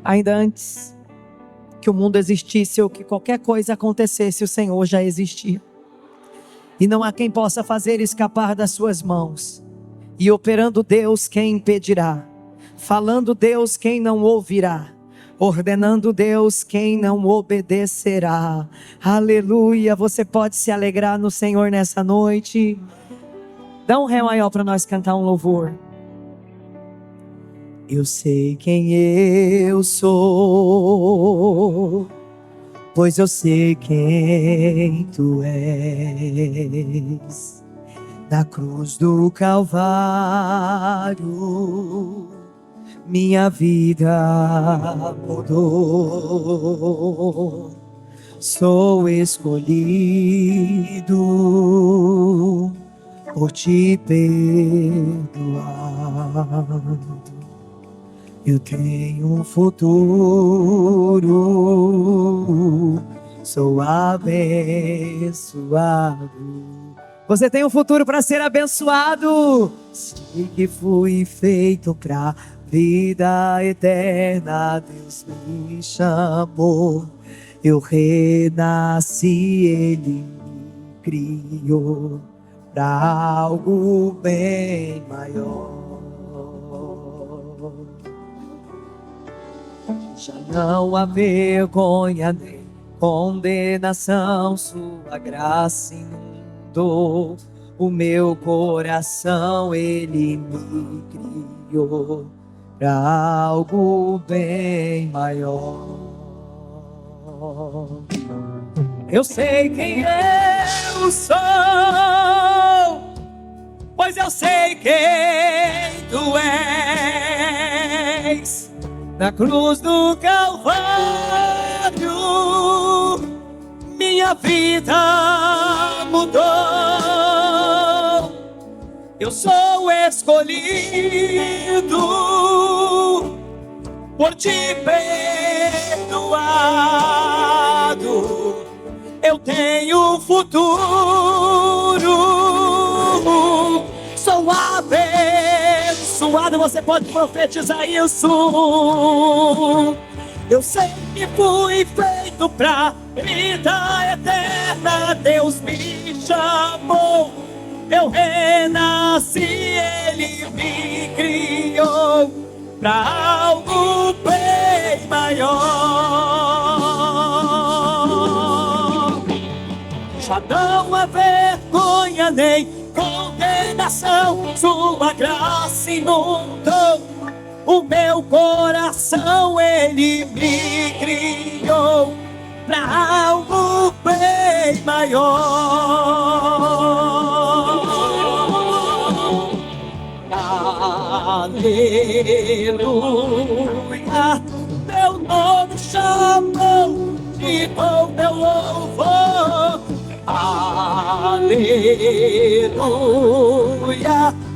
Ainda antes que o mundo existisse ou que qualquer coisa acontecesse, o Senhor já existia. E não há quem possa fazer escapar das suas mãos. E operando Deus, quem impedirá? Falando Deus, quem não ouvirá? Ordenando Deus, quem não obedecerá? Aleluia, você pode se alegrar no Senhor nessa noite. Dá um ré maior para nós cantar um louvor. Eu sei quem eu sou, pois eu sei quem tu és. Na cruz do Calvário, minha vida mudou. Sou escolhido por te perdoar. Eu tenho um futuro, sou abençoado. Você tem um futuro para ser abençoado. Sei que fui feito para vida eterna. Deus me chamou, eu renasci, Ele me criou para algo bem maior. Já não há vergonha nem condenação, sua graça inundou o meu coração, Ele me criou para algo bem maior. Eu sei quem eu sou, pois eu sei quem tu és. Na cruz do Calvário, minha vida mudou. Eu sou escolhido por te perdoado. Eu tenho futuro, sou abençoado. Você pode profetizar isso. Eu sei que fui feito pra vida eterna. Deus me chamou, eu renasci, Ele me criou pra algo bem maior. Já não há vergonha nem condenação, sua graça inundou o meu coração, Ele me criou pra algo bem maior. Aleluia, meu nome chamou, e com meu louvor. Aleluia,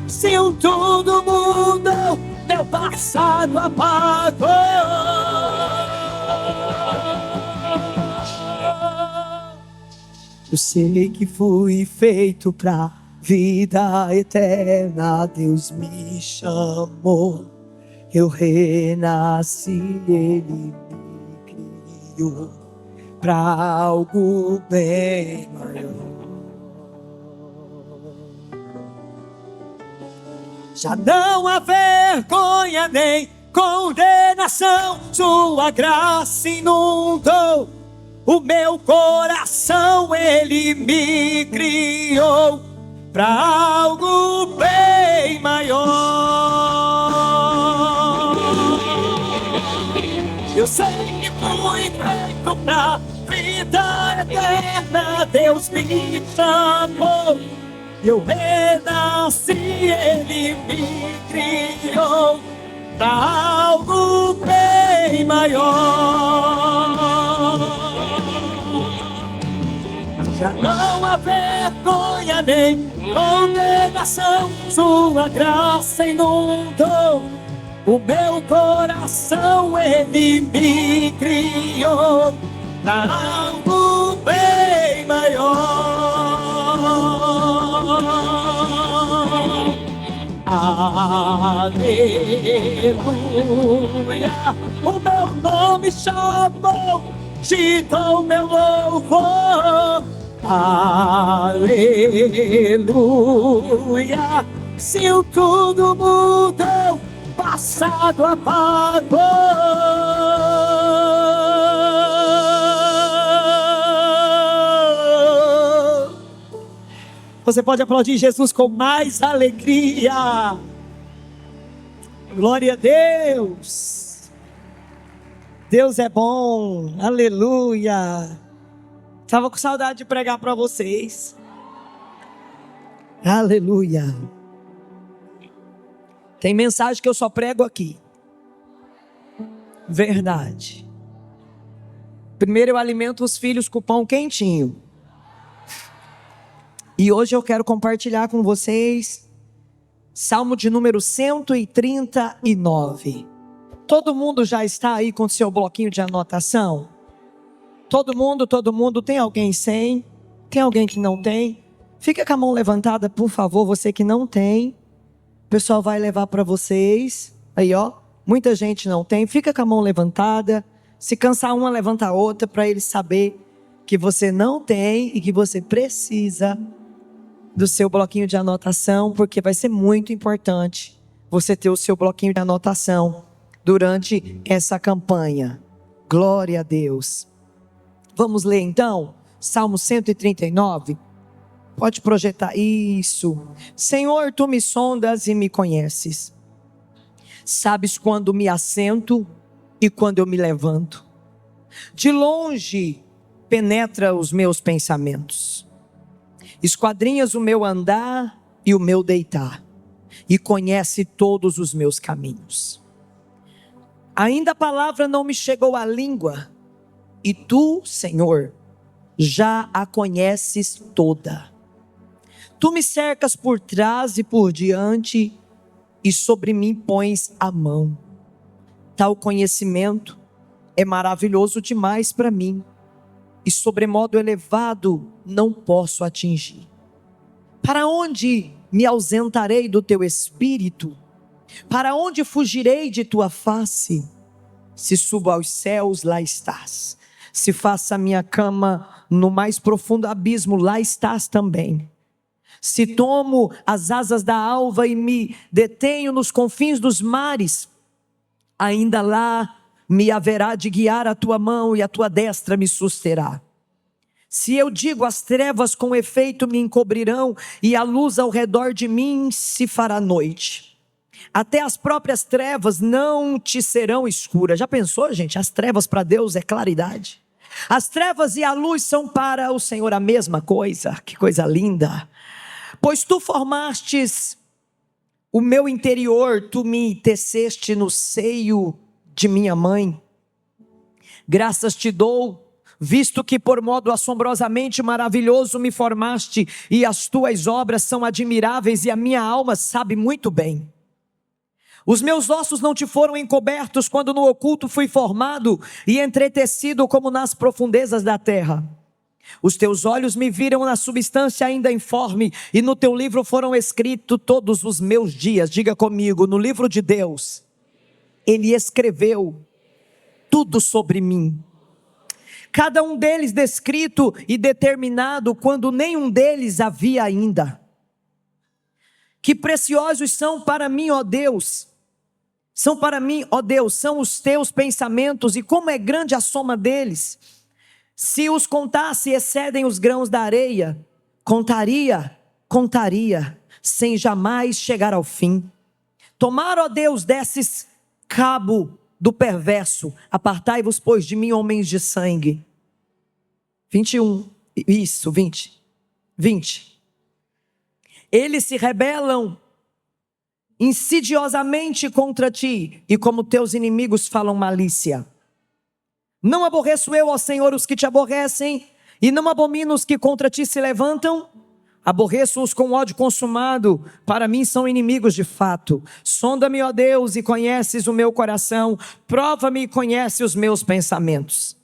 se um todo mudou, meu passado apagou. Eu sei que fui feito pra vida eterna. Deus me chamou, eu renasci, Ele me criou pra algo bem maior. Já não há vergonha nem condenação, sua graça inundou o meu coração, Ele me criou pra algo bem maior. Eu sei que fui feito pra vida eterna. Deus me chamou, eu renasci, Ele me criou pra algo bem maior. Já não há vergonha nem condenação, sua graça inundou o meu coração, Ele me criou pra algo bem maior. Aleluia, o meu nome chamou, te dou meu louvor. Aleluia, se o tudo mudou, passado apagou. Você pode aplaudir Jesus com mais alegria. Glória a Deus. Deus é bom. Aleluia. Estava com saudade de pregar para vocês. Aleluia. Tem mensagem que eu só prego aqui. Verdade. Primeiro eu alimento os filhos com pão quentinho. E hoje eu quero compartilhar com vocês Salmo de número 139. Todo mundo já está aí com seu bloquinho de anotação? Todo mundo. Tem alguém sem? Tem alguém que não tem? Fica com a mão levantada, por favor, você que não tem. O pessoal vai levar para vocês. Aí, ó, muita gente não tem. Fica com a mão levantada. Se cansar uma, levanta a outra, para eles saber que você não tem e que você precisa do seu bloquinho de anotação, porque vai ser muito importante você ter o seu bloquinho de anotação durante essa campanha. Glória a Deus. Vamos ler então Salmo 139. Pode projetar isso. Senhor, tu me sondas e me conheces. Sabes quando me assento e quando eu me levanto. De longe penetra os meus pensamentos. Esquadrinhas o meu andar e o meu deitar, e conhece todos os meus caminhos. Ainda a palavra não me chegou à língua, e tu, Senhor, já a conheces toda. Tu me cercas por trás e por diante, e sobre mim pões a mão. Tal conhecimento é maravilhoso demais para mim, e sobremodo elevado não posso atingir. Para onde me ausentarei do teu espírito? Para onde fugirei de tua face? Se subo aos céus, lá estás. Se faço a minha cama no mais profundo abismo, lá estás também. Se tomo as asas da alva e me detenho nos confins dos mares, ainda lá me haverá de guiar a tua mão e a tua destra me susterá. Se eu digo as trevas com efeito me encobrirão e a luz ao redor de mim se fará noite. Até as próprias trevas não te serão escuras. Já pensou, gente? As trevas para Deus é claridade. As trevas e a luz são para o Senhor a mesma coisa. Que coisa linda. Pois tu formastes o meu interior, tu me teceste no seio de minha mãe. Graças te dou, visto que por modo assombrosamente maravilhoso me formaste, e as tuas obras são admiráveis, e a minha alma sabe muito bem. Os meus ossos não te foram encobertos quando no oculto fui formado e entretecido como nas profundezas da terra. Os teus olhos me viram na substância ainda informe, e no teu livro foram escritos todos os meus dias. Diga comigo, no livro de Deus, Ele escreveu tudo sobre mim. Cada um deles descrito e determinado quando nenhum deles havia ainda. Que preciosos são para mim, ó Deus. São para mim, ó Deus, são os teus pensamentos, e como é grande a soma deles. Se os contasse, excedem os grãos da areia. Contaria, sem jamais chegar ao fim. Tomara, ó Deus, desses cabo do perverso. Apartai-vos, pois, de mim, homens de sangue. 21, isso, 20. Eles se rebelam insidiosamente contra ti, e como teus inimigos falam malícia. Não aborreço eu, ó Senhor, os que te aborrecem, e não abomino os que contra ti se levantam. Aborreço-os com ódio consumado, para mim são inimigos de fato. Sonda-me, ó Deus, e conheces o meu coração, prova-me e conhece os meus pensamentos.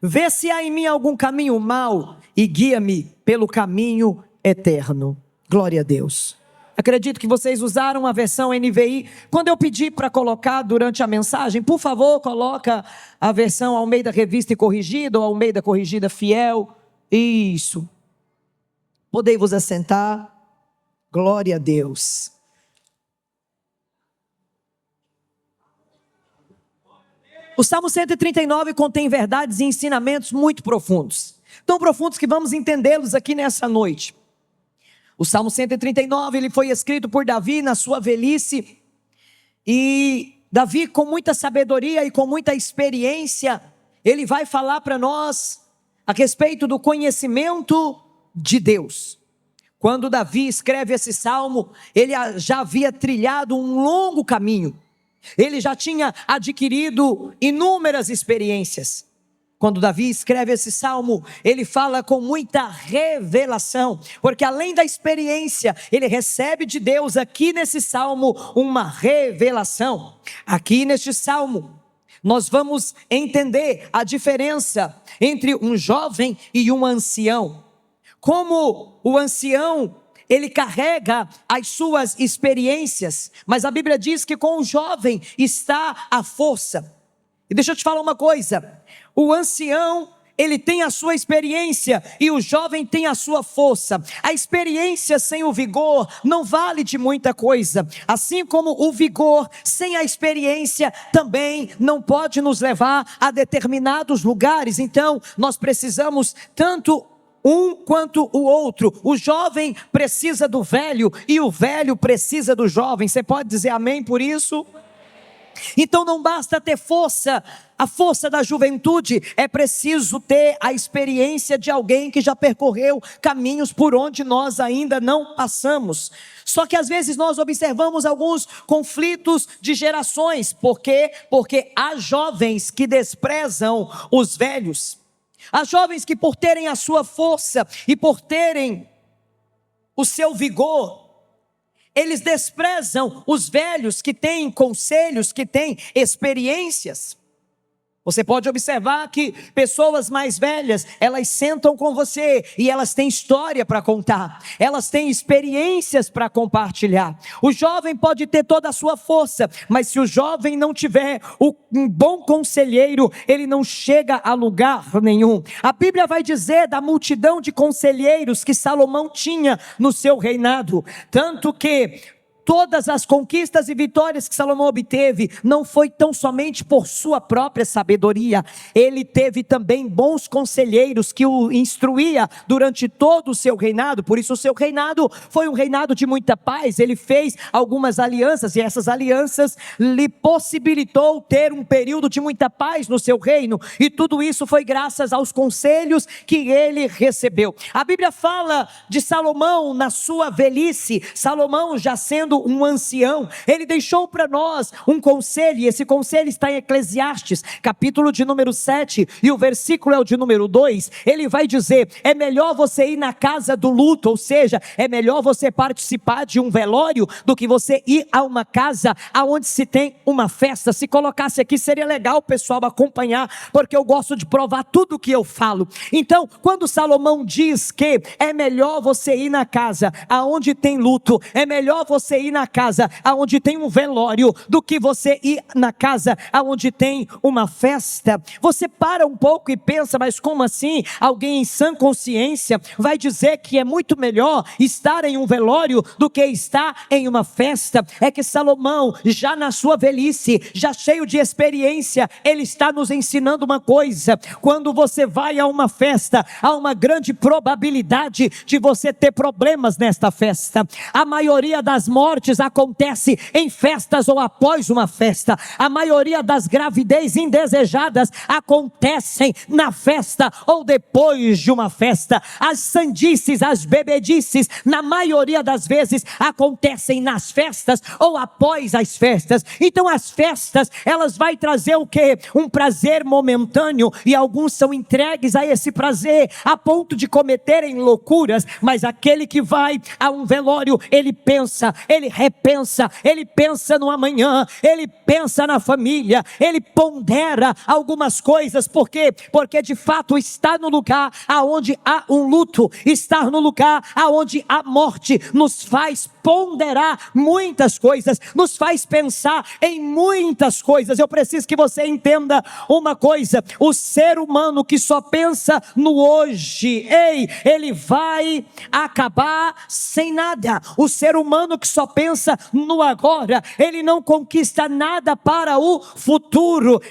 Vê se há em mim algum caminho mau, e guia-me pelo caminho eterno. Glória a Deus. Acredito que vocês usaram a versão NVI. Quando eu pedi para colocar durante a mensagem, por favor, coloca a versão Almeida Revista e Corrigida, ou Almeida Corrigida Fiel. Isso. Podei vos assentar. Glória a Deus. O Salmo 139 contém verdades e ensinamentos muito profundos. Tão profundos que vamos entendê-los aqui nessa noite. O Salmo 139, ele foi escrito por Davi na sua velhice. E Davi, com muita sabedoria e com muita experiência, ele vai falar para nós a respeito do conhecimento de Deus. Quando Davi escreve esse salmo, ele já havia trilhado um longo caminho. Ele já tinha adquirido inúmeras experiências. Quando Davi escreve esse salmo, ele fala com muita revelação, porque além da experiência, ele recebe de Deus aqui nesse salmo uma revelação. Aqui neste salmo, nós vamos entender a diferença entre um jovem e um ancião. Como o ancião, ele carrega as suas experiências, mas a Bíblia diz que com o jovem está a força. E deixa eu te falar uma coisa, o ancião, ele tem a sua experiência e o jovem tem a sua força. A experiência sem o vigor não vale de muita coisa, assim como o vigor sem a experiência também não pode nos levar a determinados lugares. Então nós precisamos tanto um quanto o outro. O jovem precisa do velho e o velho precisa do jovem. Você pode dizer amém por isso? Então não basta ter força, a força da juventude, é preciso ter a experiência de alguém que já percorreu caminhos por onde nós ainda não passamos. Só que às vezes nós observamos alguns conflitos de gerações. Por quê? Porque há jovens que desprezam os velhos. Há jovens que, por terem a sua força e por terem o seu vigor, eles desprezam os velhos que têm conselhos, que têm experiências. Você pode observar que pessoas mais velhas, elas sentam com você e elas têm história para contar, elas têm experiências para compartilhar. O jovem pode ter toda a sua força, mas se o jovem não tiver um bom conselheiro, ele não chega a lugar nenhum. A Bíblia vai dizer da multidão de conselheiros que Salomão tinha no seu reinado, tanto que todas as conquistas e vitórias que Salomão obteve, não foi tão somente por sua própria sabedoria, ele teve também bons conselheiros que o instruía durante todo o seu reinado. Por isso o seu reinado foi um reinado de muita paz. Ele fez algumas alianças e essas alianças lhe possibilitou ter um período de muita paz no seu reino, e tudo isso foi graças aos conselhos que ele recebeu. A Bíblia fala de Salomão na sua velhice. Salomão, já sendo um ancião, ele deixou para nós um conselho, e esse conselho está em Eclesiastes, capítulo de número 7, e o versículo é o de número 2, ele vai dizer: é melhor você ir na casa do luto, ou seja, é melhor você participar de um velório, do que você ir a uma casa onde se tem uma festa. Se colocasse aqui, seria legal o pessoal acompanhar, porque eu gosto de provar tudo o que eu falo. Então, quando Salomão diz que é melhor você ir na casa aonde tem luto, é melhor você ir na casa aonde tem um velório, do que você ir na casa aonde tem uma festa, você para um pouco e pensa: mas como assim? Alguém em sã consciência vai dizer que é muito melhor estar em um velório do que estar em uma festa? É que Salomão, já na sua velhice, já cheio de experiência, ele está nos ensinando uma coisa: quando você vai a uma festa, há uma grande probabilidade de você ter problemas nesta festa. A maioria das mortes acontece em festas ou após uma festa. A maioria das gravidez indesejadas acontecem na festa ou depois de uma festa. As sandices, as bebedices, na maioria das vezes acontecem nas festas ou após as festas. Então as festas, elas vai trazer o quê? Um prazer momentâneo, e alguns são entregues a esse prazer a ponto de cometerem loucuras. Mas aquele que vai a um velório, ele pensa, ele ele repensa, ele pensa no amanhã, ele pensa na família, ele pondera algumas coisas. Por quê? Porque de fato está no lugar aonde há um luto, estar no lugar aonde há morte, nos faz ponderar muitas coisas, nos faz pensar em muitas coisas. Eu preciso que você entenda uma coisa: o ser humano que só pensa no hoje, ele vai acabar sem nada. O ser humano que só pensa no agora, ele não conquista nada para o futuro.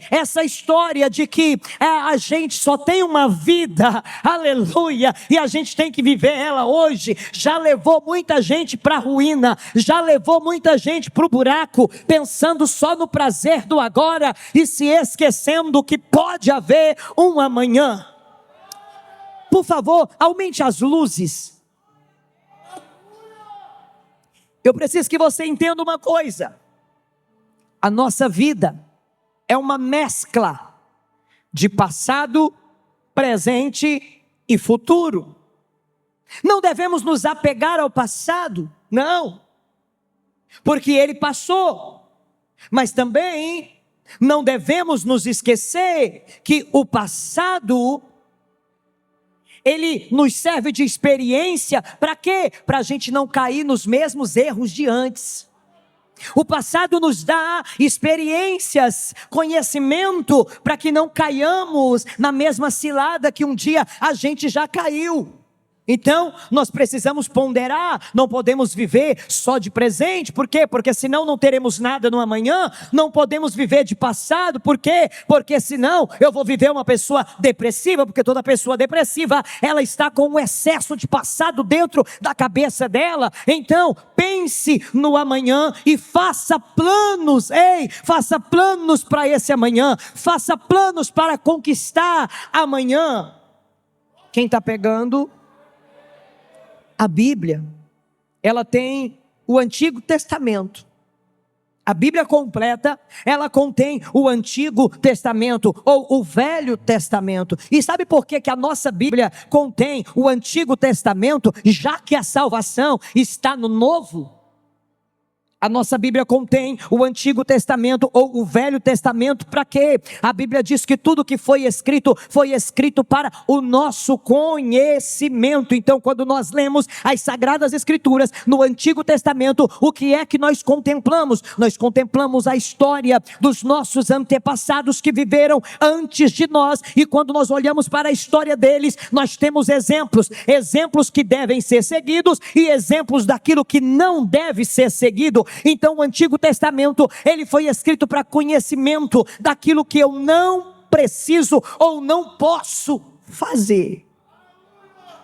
Essa história de que a gente só tem uma vida, aleluia, e a gente tem que viver ela hoje, já levou muita gente para a ruína, já levou muita gente para o buraco, pensando só no prazer do agora e se esquecendo que pode haver um amanhã. Por favor, aumente as luzes. Eu preciso que você entenda uma coisa: a nossa vida é uma mescla de passado, presente e futuro. Não devemos nos apegar ao passado, não, porque ele passou. Mas também não devemos nos esquecer que o passado, ele nos serve de experiência. Para quê? Para a gente não cair nos mesmos erros de antes. O passado nos dá experiências, conhecimento, para que não caiamos na mesma cilada que um dia a gente já caiu. Então, nós precisamos ponderar, não podemos viver só de presente. Por quê? Porque senão não teremos nada no amanhã. Não podemos viver de passado. Por quê? Porque senão eu vou viver uma pessoa depressiva, porque toda pessoa depressiva, ela está com um excesso de passado dentro da cabeça dela. Então, pense no amanhã e faça planos, faça planos para esse amanhã, faça planos para conquistar amanhã. Quem está pegando? A Bíblia, ela tem o Antigo Testamento. A Bíblia completa, ela contém o Antigo Testamento ou o Velho Testamento. E sabe por que a nossa Bíblia contém o Antigo Testamento, já que a salvação está no Novo? A nossa Bíblia contém o Antigo Testamento ou o Velho Testamento. Para quê? A Bíblia diz que tudo que foi escrito para o nosso conhecimento. Então, quando nós lemos as Sagradas Escrituras no Antigo Testamento, o que é que nós contemplamos? Nós contemplamos a história dos nossos antepassados que viveram antes de nós. E quando nós olhamos para a história deles, nós temos exemplos que devem ser seguidos e exemplos daquilo que não deve ser seguido. Então o Antigo Testamento, ele foi escrito para conhecimento daquilo que eu não preciso ou não posso fazer.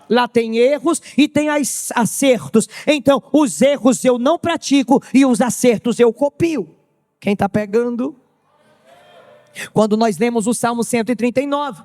Lá tem erros e tem acertos. Então os erros eu não pratico e os acertos eu copio. Quem está pegando? Quando nós lemos o Salmo 139,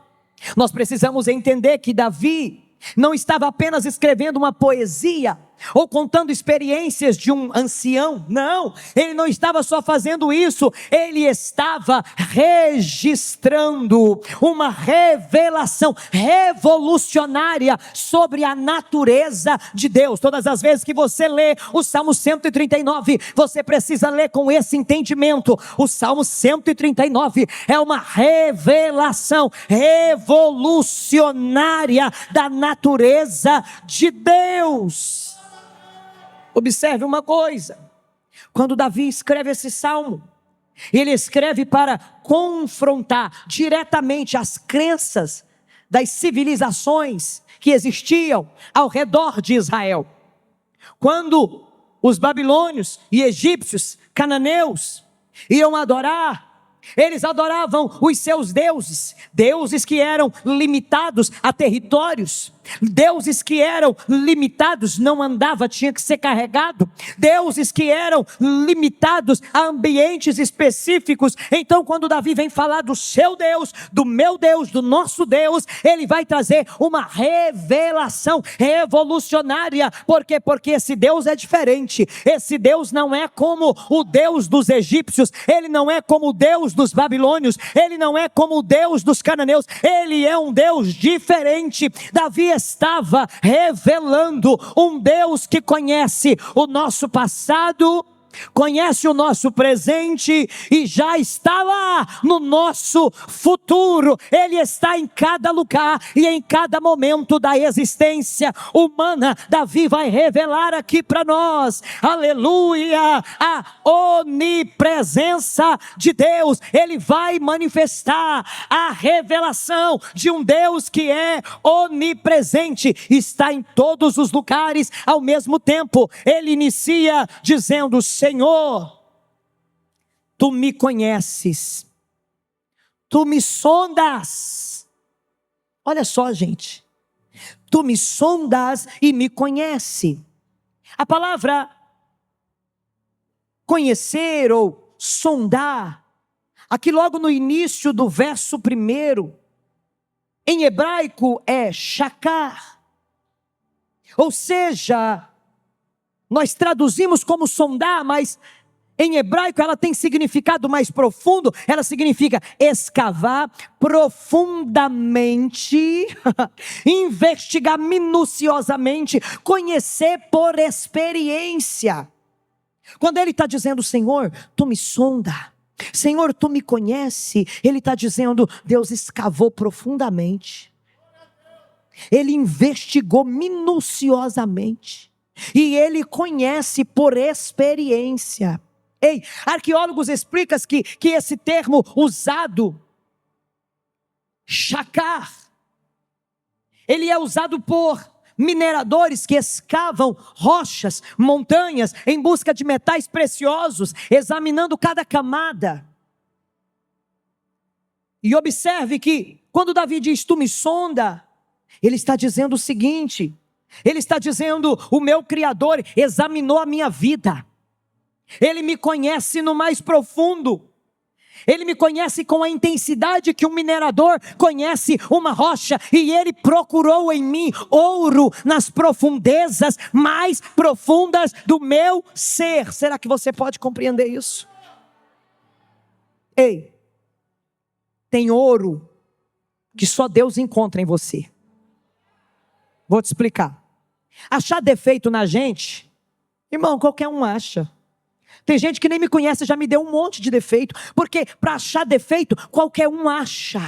nós precisamos entender que Davi não estava apenas escrevendo uma poesia ou contando experiências de um ancião. Não, ele não estava só fazendo isso, ele estava registrando uma revelação revolucionária sobre a natureza de Deus. Todas as vezes que você lê o Salmo 139, você precisa ler com esse entendimento. O Salmo 139 é uma revelação revolucionária da natureza de Deus. Observe uma coisa: quando Davi escreve esse salmo, ele escreve para confrontar diretamente as crenças das civilizações que existiam ao redor de Israel. Quando os babilônios e egípcios, cananeus, iam adorar, eles adoravam os seus deuses, deuses que eram limitados a territórios, deuses que eram limitados, não andava, tinha que ser carregado, deuses que eram limitados a ambientes específicos. Então quando Davi vem falar do seu Deus, do meu Deus, do nosso Deus, ele vai trazer uma revelação revolucionária. Por quê? Porque esse Deus é diferente. Esse Deus não é como o Deus dos egípcios, ele não é como o Deus dos babilônios, ele não é como o Deus dos cananeus, ele é um Deus diferente. Davi estava revelando um Deus que conhece o nosso passado, conhece o nosso presente e já está lá no nosso futuro. Ele está em cada lugar e em cada momento da existência humana. Davi vai revelar aqui para nós, aleluia, a onipresença de Deus. Ele vai manifestar a revelação de um Deus que é onipresente, está em todos os lugares ao mesmo tempo. Ele inicia dizendo: Senhor, tu me conheces, tu me sondas. Olha só, gente, tu me sondas e me conhece. A palavra conhecer ou sondar, aqui logo no início do verso 1, em hebraico é shakar, ou seja, nós traduzimos como sondar, mas em hebraico ela tem significado mais profundo. Ela significa escavar profundamente, investigar minuciosamente, conhecer por experiência. Quando ele está dizendo: Senhor, tu me sonda, Senhor, tu me conhece, ele está dizendo: Deus escavou profundamente, ele investigou minuciosamente. E ele conhece por experiência. Ei, arqueólogos explicam que esse termo usado, shakar, ele é usado por mineradores que escavam rochas, montanhas, em busca de metais preciosos, examinando cada camada. E observe que, quando Davi diz: tu me sonda, ele está dizendo o seguinte: ele está dizendo, o meu Criador examinou a minha vida, ele me conhece no mais profundo, ele me conhece com a intensidade que um minerador conhece uma rocha, e ele procurou em mim ouro nas profundezas mais profundas do meu ser. Será que você pode compreender isso? Ei, tem ouro que só Deus encontra em você. Vou te explicar. Achar defeito na gente, irmão, qualquer um acha. Tem gente que nem me conhece, já me deu um monte de defeito, porque para achar defeito, qualquer um acha.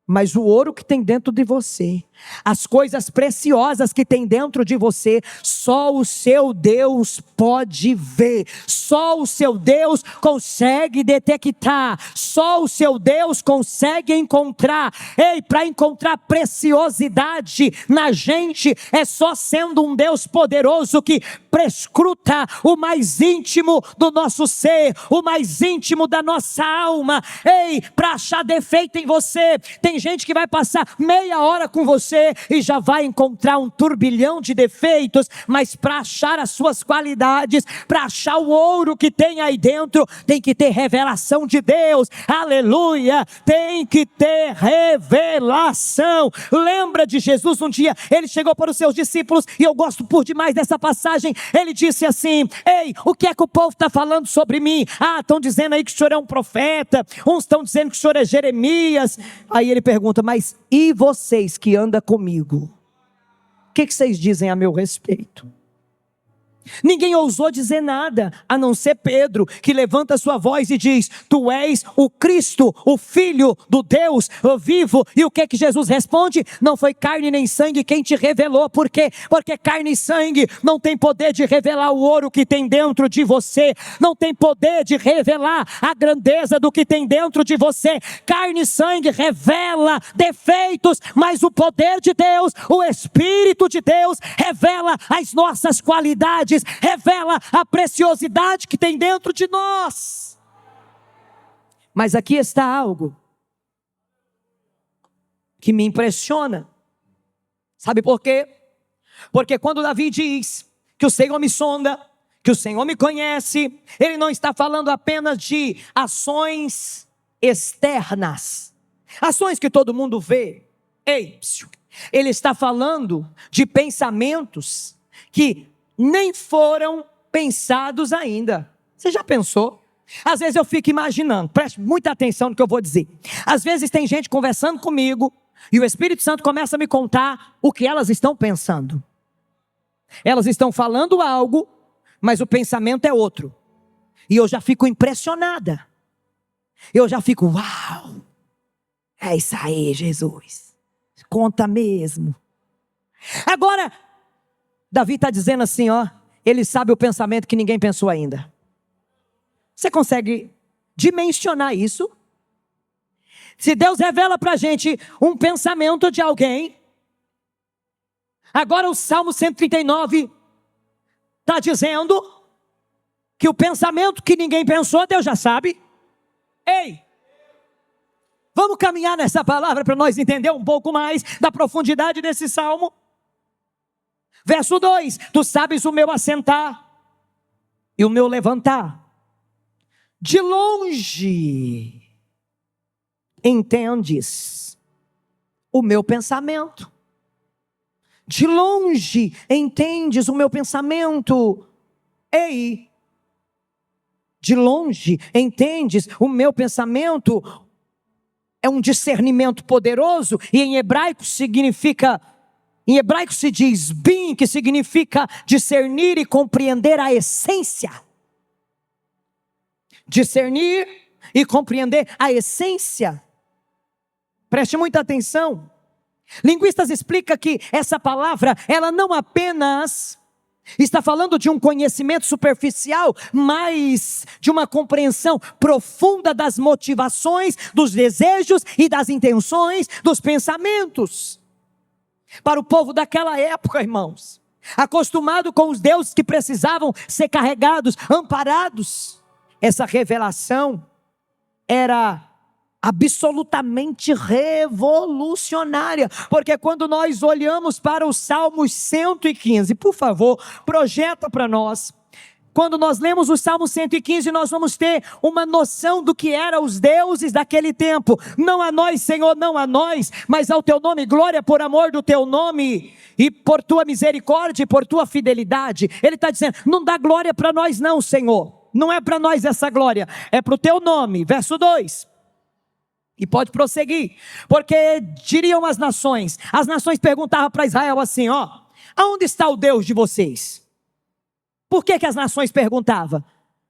Mas o ouro que tem dentro de você, as coisas preciosas que tem dentro de você, só o seu Deus pode ver, só o seu Deus consegue detectar, só o seu Deus consegue encontrar. Ei, para encontrar preciosidade na gente, é só sendo um Deus poderoso que prescruta o mais íntimo do nosso ser, o mais íntimo da nossa alma. Ei, para achar defeito em você, tem gente que vai passar meia hora com você e já vai encontrar um turbilhão de defeitos, mas para achar as suas qualidades, para achar o ouro que tem aí dentro, tem que ter revelação de Deus. Aleluia, tem que ter revelação. Lembra de Jesus? Um dia ele chegou para os seus discípulos, e eu gosto por demais dessa passagem. Ele disse assim: ei, o que é que o povo está falando sobre mim? Estão dizendo aí que o senhor é um profeta, uns estão dizendo que o senhor é Jeremias. Aí ele pergunta: mas e vocês que andam comigo? O que vocês dizem a meu respeito? Ninguém ousou dizer nada, a não ser Pedro, que levanta sua voz e diz: tu és o Cristo, o Filho do Deus vivo. E o que Jesus responde? Não foi carne nem sangue quem te revelou. Por quê? Porque carne e sangue não tem poder de revelar o ouro que tem dentro de você, não tem poder de revelar a grandeza do que tem dentro de você. Carne e sangue revela defeitos, mas o poder de Deus, o Espírito de Deus, revela as nossas qualidades, revela a preciosidade que tem dentro de nós. Mas aqui está algo que me impressiona. Sabe por quê? Porque quando Davi diz que o Senhor me sonda, que o Senhor me conhece, ele não está falando apenas de ações externas, ações que todo mundo vê. Ei, ele está falando de pensamentos que nem foram pensados ainda. Você já pensou? Às vezes eu fico imaginando, preste muita atenção no que eu vou dizer. Às vezes tem gente conversando comigo, E o Espírito Santo começa a me contar o que elas estão pensando. Elas estão falando algo, mas o pensamento é outro. E eu já fico impressionada. Eu já fico, uau! É isso aí, Jesus. Conta mesmo. Agora, Davi está dizendo assim, ó. Ele sabe o pensamento que ninguém pensou ainda. Você consegue dimensionar isso? Se Deus revela para a gente um pensamento de alguém, agora o Salmo 139 está dizendo que o pensamento que ninguém pensou, Deus já sabe. Ei, vamos caminhar nessa palavra para nós entender um pouco mais da profundidade desse Salmo. Verso 2, tu sabes o meu assentar e o meu levantar. De longe entendes o meu pensamento. De longe entendes o meu pensamento. Ei, de longe entendes o meu pensamento. É um discernimento poderoso e em hebraico significa, em hebraico se diz bin, que significa discernir e compreender a essência. Discernir e compreender a essência. Preste muita atenção. Linguistas explicam que essa palavra, ela não apenas está falando de um conhecimento superficial, mas de uma compreensão profunda das motivações, dos desejos e das intenções, dos pensamentos. Para o povo daquela época, irmãos, acostumado com os deuses que precisavam ser carregados, amparados, essa revelação era absolutamente revolucionária, porque quando nós olhamos para o Salmo 115, por favor, projeta para nós. Quando nós lemos o Salmo 115, nós vamos ter uma noção do que eram os deuses daquele tempo. Não a nós, Senhor, não a nós, mas ao teu nome, glória por amor do teu nome, e por tua misericórdia e por tua fidelidade. Ele está dizendo, não dá glória para nós não, Senhor. Não é para nós essa glória, é para o teu nome. Verso 2. E pode prosseguir, porque diriam as nações perguntavam para Israel assim, ó, aonde está o Deus de vocês? Por que as nações perguntavam?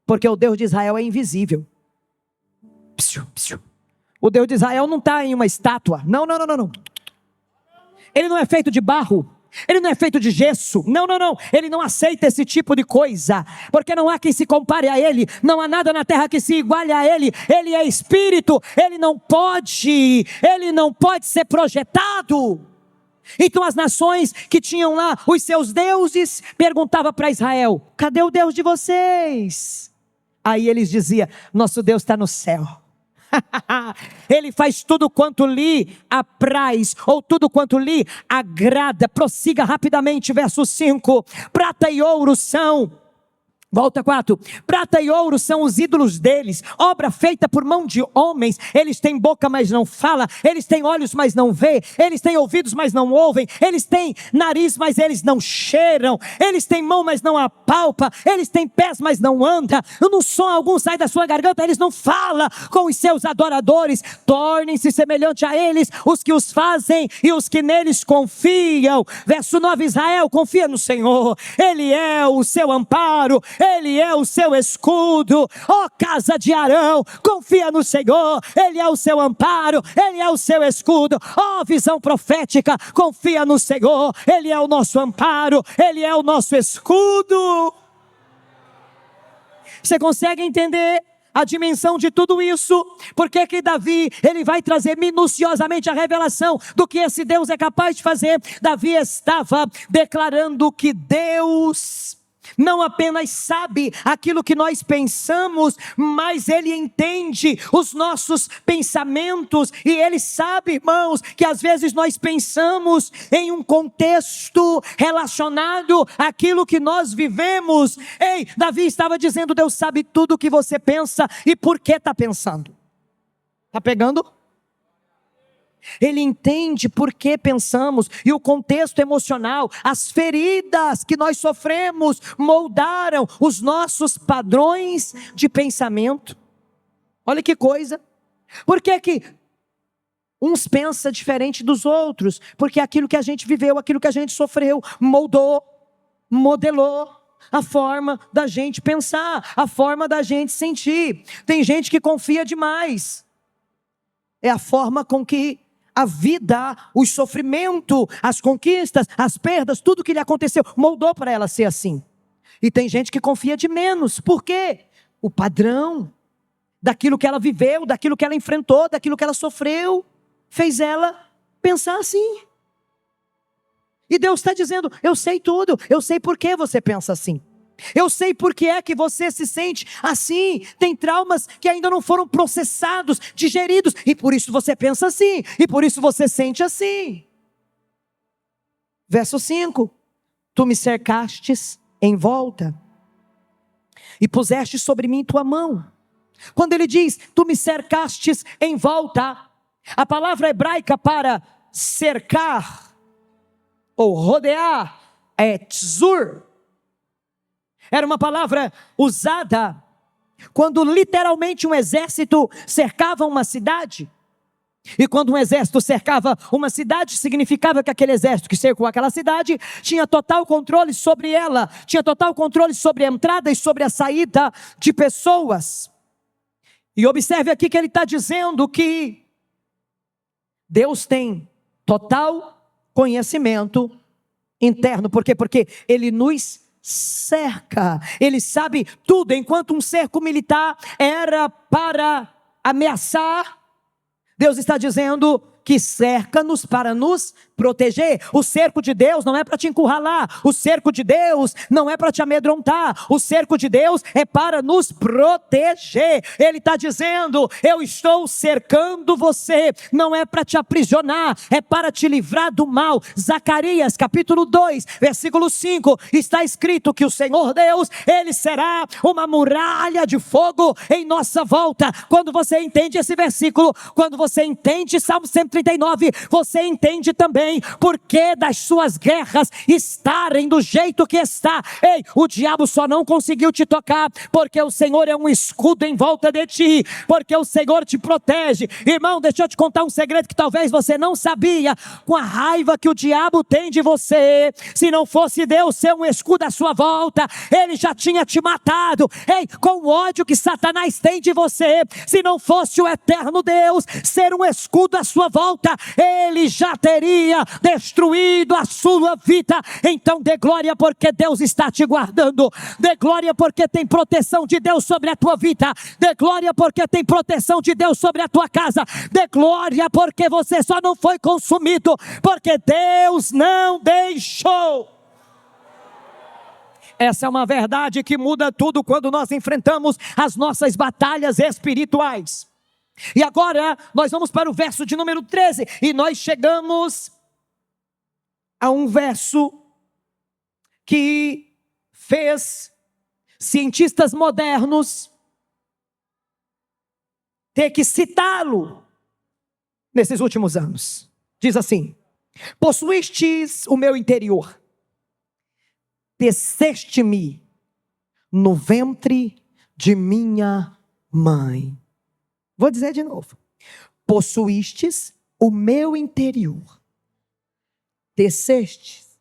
Porque o Deus de Israel é invisível. O Deus de Israel não está em uma estátua, não. Ele não é feito de barro. Ele não é feito de gesso, não, ele não aceita esse tipo de coisa, porque não há quem se compare a ele, não há nada na terra que se iguale a ele, ele é espírito, ele não pode ser projetado. Então as nações que tinham lá os seus deuses, perguntavam para Israel, cadê o Deus de vocês? Aí eles diziam, nosso Deus está no céu. Ele faz tudo quanto lhe apraz, ou tudo quanto lhe agrada. Prossiga rapidamente, verso 5. Prata e ouro são, volta 4, prata e ouro são os ídolos deles, obra feita por mão de homens. Eles têm boca mas não fala, eles têm olhos mas não vê, eles têm ouvidos mas não ouvem, eles têm nariz mas eles não cheiram, eles têm mão mas não apalpa, eles têm pés mas não anda, um som algum sai da sua garganta, eles não falam com os seus adoradores. Tornem-se semelhante a eles os que os fazem e os que neles confiam. Verso 9, Israel confia no Senhor, Ele é o seu amparo, Ele é o seu escudo. Ó casa de Arão, confia no Senhor, Ele é o seu amparo, Ele é o seu escudo. Ó visão profética, confia no Senhor, Ele é o nosso amparo, Ele é o nosso escudo. Você consegue entender a dimensão de tudo isso? Porque que Davi, ele vai trazer minuciosamente a revelação do que esse Deus é capaz de fazer. Davi estava declarando que Deus não apenas sabe aquilo que nós pensamos, mas Ele entende os nossos pensamentos, e Ele sabe, irmãos, que às vezes nós pensamos em um contexto relacionado àquilo que nós vivemos. Ei, Davi estava dizendo, Deus sabe tudo o que você pensa e por que está pensando. Está pegando? Ele entende por que pensamos, e o contexto emocional, as feridas que nós sofremos moldaram os nossos padrões de pensamento. Olha que coisa. Por que uns pensam diferente dos outros, porque aquilo que a gente viveu, aquilo que a gente sofreu, modelou a forma da gente pensar, a forma da gente sentir. Tem gente que confia demais. É a forma com que a vida, o sofrimento, as conquistas, as perdas, tudo que lhe aconteceu, moldou para ela ser assim. E tem gente que confia de menos. Por quê? O padrão daquilo que ela viveu, daquilo que ela enfrentou, daquilo que ela sofreu, fez ela pensar assim. E Deus está dizendo, eu sei tudo, eu sei por que você pensa assim. Eu sei por que é que você se sente assim. Tem traumas que ainda não foram processados, digeridos, e por isso você pensa assim, e por isso você sente assim. Verso 5, tu me cercastes em volta, e puseste sobre mim tua mão. Quando ele diz, tu me cercastes em volta, a palavra hebraica para cercar, ou rodear, é tzur. Era uma palavra usada quando literalmente um exército cercava uma cidade. E quando um exército cercava uma cidade, significava que aquele exército que cercou aquela cidade tinha total controle sobre ela, tinha total controle sobre a entrada e sobre a saída de pessoas. E observe aqui que ele está dizendo que Deus tem total conhecimento interno. Por quê? Porque Ele nos cerca, Ele sabe tudo. Enquanto um cerco militar era para ameaçar, Deus está dizendo que cerca-nos para nos proteger. O cerco de Deus não é para te encurralar, o cerco de Deus não é para te amedrontar, o cerco de Deus é para nos proteger. Ele está dizendo, eu estou cercando você, não é para te aprisionar, é para te livrar do mal. Zacarias capítulo 2, versículo 5, está escrito que o Senhor Deus, Ele será uma muralha de fogo em nossa volta. Quando você entende esse versículo, quando você entende Salmo 139, você entende também porque das suas guerras estarem do jeito que está. Ei, o diabo só não conseguiu te tocar porque o Senhor é um escudo em volta de ti, porque o Senhor te protege. Irmão, deixa eu te contar um segredo que talvez você não sabia. Com a raiva que o diabo tem de você, se não fosse Deus ser um escudo à sua volta, ele já tinha te matado. Ei, com o ódio que Satanás tem de você, se não fosse o eterno Deus ser um escudo à sua volta, ele já teria destruído a sua vida. Então dê glória porque Deus está te guardando, dê glória porque tem proteção de Deus sobre a tua vida, dê glória porque tem proteção de Deus sobre a tua casa, dê glória porque você só não foi consumido, porque Deus não deixou. Essa é uma verdade que muda tudo quando nós enfrentamos as nossas batalhas espirituais. E agora nós vamos para o verso de número 13, e nós chegamos a um verso que fez cientistas modernos ter que citá-lo nesses últimos anos. Diz assim: possuístes o meu interior, teceste-me no ventre de minha mãe. Vou dizer de novo. Possuístes o meu interior, tecestes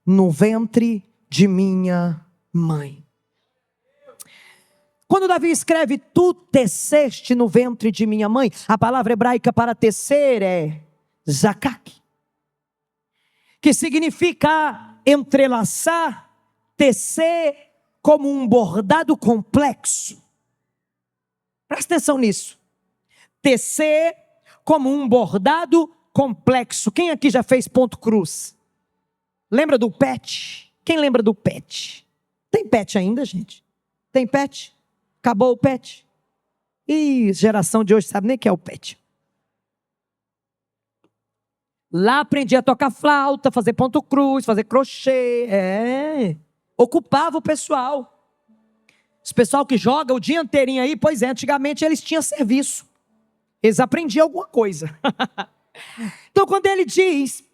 no ventre de minha mãe. Quando Davi escreve, tu teceste no ventre de minha mãe, a palavra hebraica para tecer é zakak, que significa entrelaçar, tecer como um bordado complexo. Presta atenção nisso. Tecer como um bordado complexo. Quem aqui já fez ponto cruz? Lembra do pet? Quem lembra do pet? Tem pet ainda, gente? Tem pet? Acabou o pet? Ih, geração de hoje sabe nem o que é o pet. Lá aprendi a tocar flauta, fazer ponto cruz, fazer crochê. Ocupava o pessoal. Esse pessoal que joga o dia inteirinho aí, pois é, antigamente eles tinham serviço. Eles aprendiam alguma coisa. Então quando ele diz,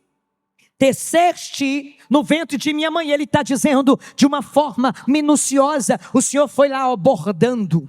teceste no ventre de minha mãe, ele está dizendo de uma forma minuciosa, o Senhor foi lá bordando.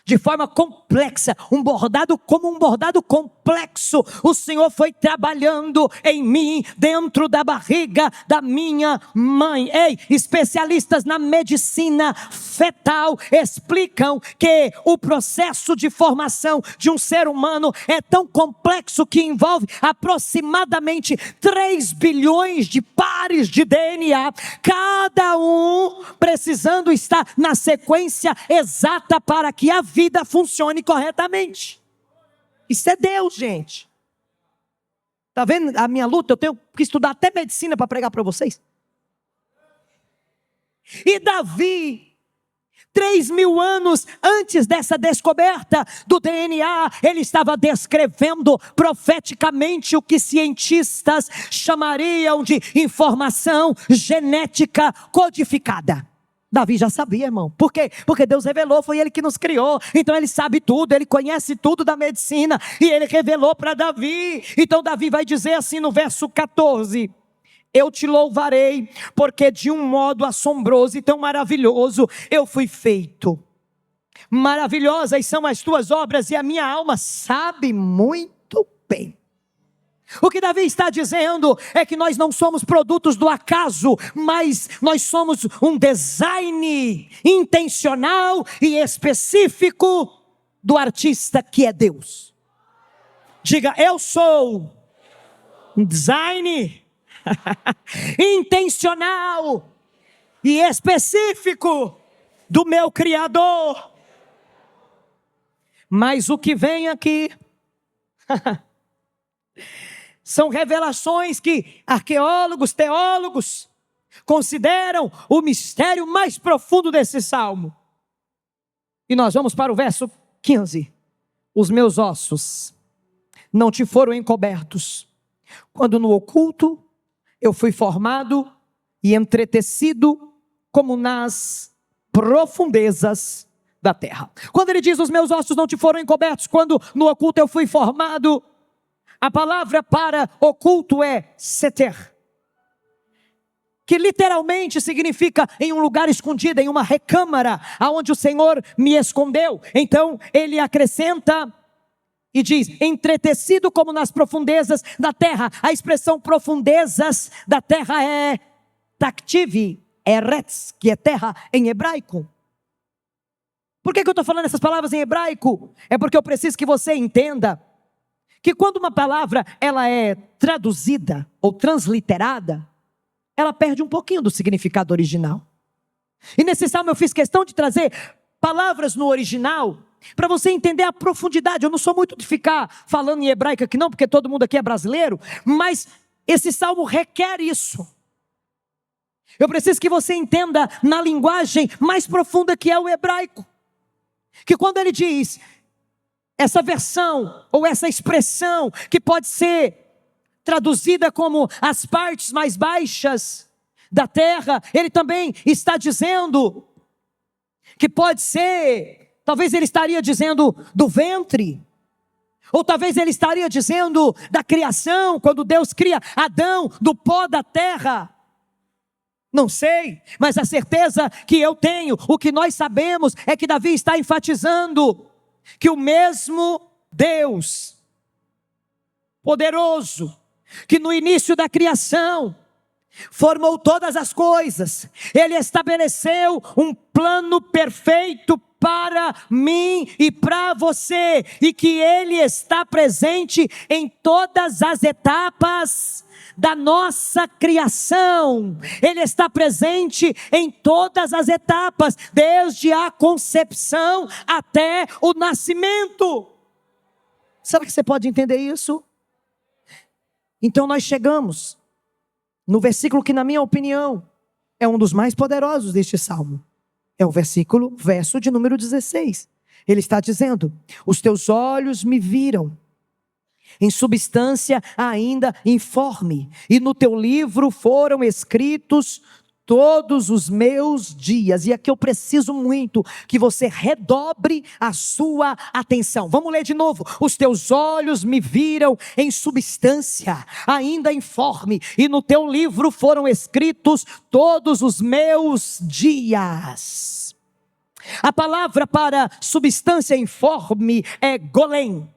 de forma complexa, um bordado como um bordado complexo. O Senhor foi trabalhando em mim, dentro da barriga da minha mãe. Ei, especialistas na medicina fetal explicam que o processo de formação de um ser humano é tão complexo que envolve aproximadamente 3 bilhões de pares de DNA, cada um precisando estar na sequência exata para que a vida funcione corretamente. Isso é Deus, gente. Está vendo a minha luta? Eu tenho que estudar até medicina para pregar para vocês. E Davi, 3.000 anos antes dessa descoberta do DNA, ele estava descrevendo profeticamente o que cientistas chamariam de informação genética codificada. Davi já sabia, irmão. Por quê? Porque Deus revelou, foi Ele que nos criou. Então Ele sabe tudo, Ele conhece tudo da medicina. E Ele revelou para Davi. Então Davi vai dizer assim no verso 14: eu te louvarei, porque de um modo assombroso e tão maravilhoso eu fui feito. Maravilhosas são as tuas obras e a minha alma sabe muito bem. O que Davi está dizendo é que nós não somos produtos do acaso, mas nós somos um design intencional e específico do artista que é Deus. Diga, eu sou um design intencional e específico do meu Criador. Mas o que vem aqui são revelações que arqueólogos, teólogos consideram o mistério mais profundo desse salmo. E nós vamos para o verso 15. Os meus ossos não te foram encobertos, quando no oculto eu fui formado e entretecido como nas profundezas da terra. Quando ele diz os meus ossos não te foram encobertos, quando no oculto eu fui formado, a palavra para oculto é seter, que literalmente significa em um lugar escondido, em uma recâmara, aonde o Senhor me escondeu. Então ele acrescenta e diz, entretecido como nas profundezas da terra. A expressão profundezas da terra é taktiv, eretz, que é terra em hebraico. Por que eu estou falando essas palavras em hebraico? É porque eu preciso que você entenda que quando uma palavra ela é traduzida ou transliterada, ela perde um pouquinho do significado original. E nesse salmo eu fiz questão de trazer palavras no original, para você entender a profundidade. Eu não sou muito de ficar falando em hebraico aqui não, porque todo mundo aqui é brasileiro, mas esse salmo requer isso. Eu preciso que você entenda na linguagem mais profunda que é o hebraico, que quando ele diz essa versão ou essa expressão que pode ser traduzida como as partes mais baixas da terra, ele também está dizendo que pode ser, talvez ele estaria dizendo do ventre, ou talvez ele estaria dizendo da criação, quando Deus cria Adão do pó da terra. Não sei, mas a certeza que eu tenho, o que nós sabemos é que Davi está enfatizando que o mesmo Deus poderoso, que no início da criação formou todas as coisas, Ele estabeleceu um plano perfeito para mim e para você, e que Ele está presente em todas as etapas da nossa criação. Ele está presente em todas as etapas, desde a concepção até o nascimento. Será que você pode entender isso? Então nós chegamos no versículo que, na minha opinião, é um dos mais poderosos deste salmo. É o verso de número 16. Ele está dizendo: os teus olhos me viram em substância ainda informe, e no teu livro foram escritos todos os meus dias. E aqui eu preciso muito que você redobre a sua atenção. Vamos ler de novo. Os teus olhos me viram em substância ainda informe, e no teu livro foram escritos todos os meus dias. A palavra para substância informe é golem,